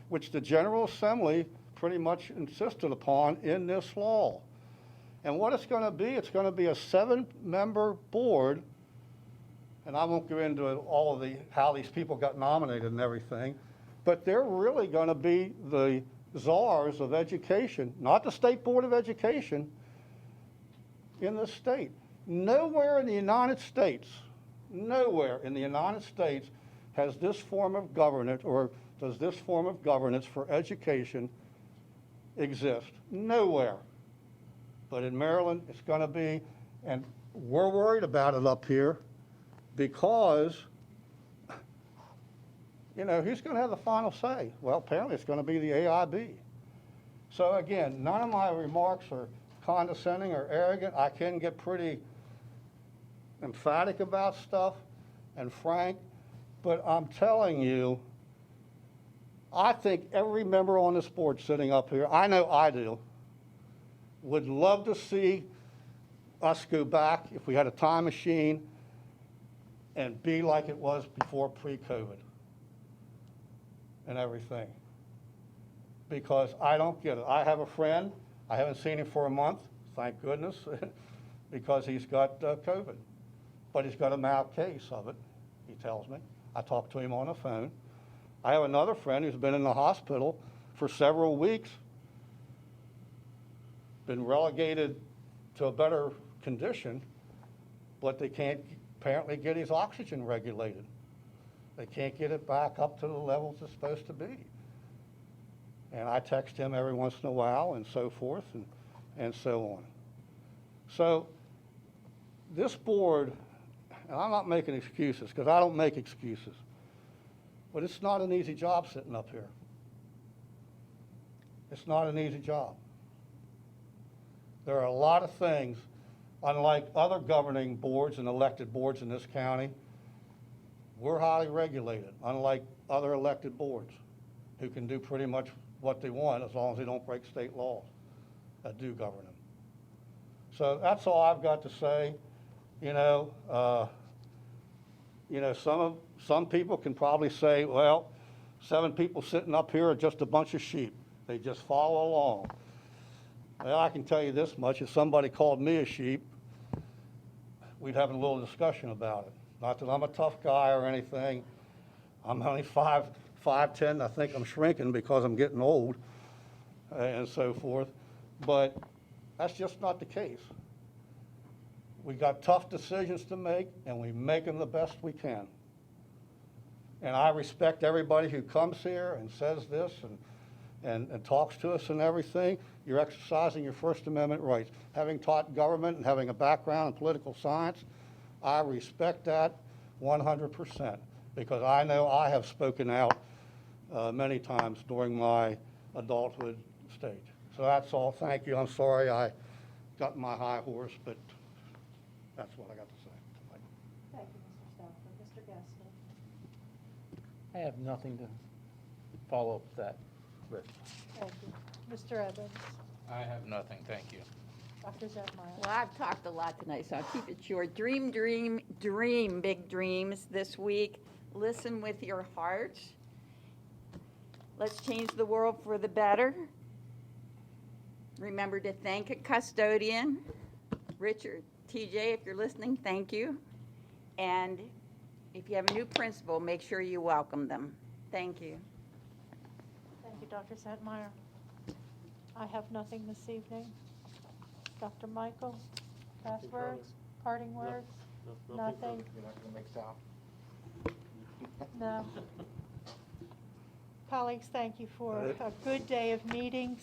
[SPEAKER 9] which the General Assembly pretty much insisted upon in this law. And what it's going to be a 7-member board, and I won't go into all of how these people got nominated and everything, but they're really going to be the czars of education, not the State Board of Education, in the state. Nowhere in the United States has this form of governance, or does this form of governance for education exist. Nowhere. But in Maryland, it's going to be, and we're worried about it up here because, who's going to have the final say? Well, apparently it's going to be the AIB. So again, none of my remarks are condescending or arrogant. I can get pretty emphatic about stuff and frank, but I'm telling you, I think every member on this board sitting up here, I know I do, would love to see us go back, if we had a time machine, and be like it was before pre-COVID and everything. Because I don't get it. I have a friend, I haven't seen him for a month, thank goodness, because he's got COVID. But he's got a mild case of it, he tells me. I talked to him on the phone. I have another friend who's been in the hospital for several weeks, been relegated to a better condition, but they can't apparently get his oxygen regulated. They can't get it back up to the levels it's supposed to be. And I text him every once in a while and so forth and so on. So this board, and I'm not making excuses because I don't make excuses, but it's not an easy job sitting up here. It's not an easy job. There are a lot of things, unlike other governing boards and elected boards in this county, we're highly regulated, unlike other elected boards who can do pretty much what they want as long as they don't break state laws that do govern them. So that's all I've got to say. Some people can probably say, well, 7 people sitting up here are just a bunch of sheep. They just follow along. Well, I can tell you this much, if somebody called me a sheep, we'd have a little discussion about it. Not that I'm a tough guy or anything. I'm only 5'10". I think I'm shrinking because I'm getting old and so forth. But that's just not the case. We got tough decisions to make, and we make them the best we can. And I respect everybody who comes here and says this and talks to us and everything. You're exercising your First Amendment rights. Having taught government and having a background in political science, I respect that 100% because I know I have spoken out many times during my adulthood stage. So that's all. Thank you. I'm sorry I got my high horse, but that's what I got to say.
[SPEAKER 1] Thank you, Mr. Stauffer. Mr. Gaston.
[SPEAKER 4] I have nothing to follow up that with.
[SPEAKER 1] Thank you. Mr. Evans.
[SPEAKER 12] I have nothing, thank you.
[SPEAKER 1] Dr. Zentmeyer?
[SPEAKER 10] Well, I've talked a lot tonight, so I'll keep it short. Dream, dream, dream big dreams this week. Listen with your heart. Let's change the world for the better. Remember to thank a custodian. Richard, TJ, if you're listening, thank you. And if you have a new principal, make sure you welcome them. Thank you.
[SPEAKER 1] Thank you, Dr. Zentmeyer. I have nothing this evening. Dr. Michael, last words, parting words? Nothing?
[SPEAKER 8] You're not gonna make sound?
[SPEAKER 1] No. Colleagues, thank you for a good day of meetings.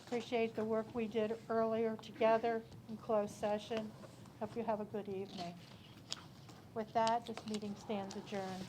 [SPEAKER 1] Appreciate the work we did earlier together in closed session. Hope you have a good evening. With that, this meeting stands adjourned.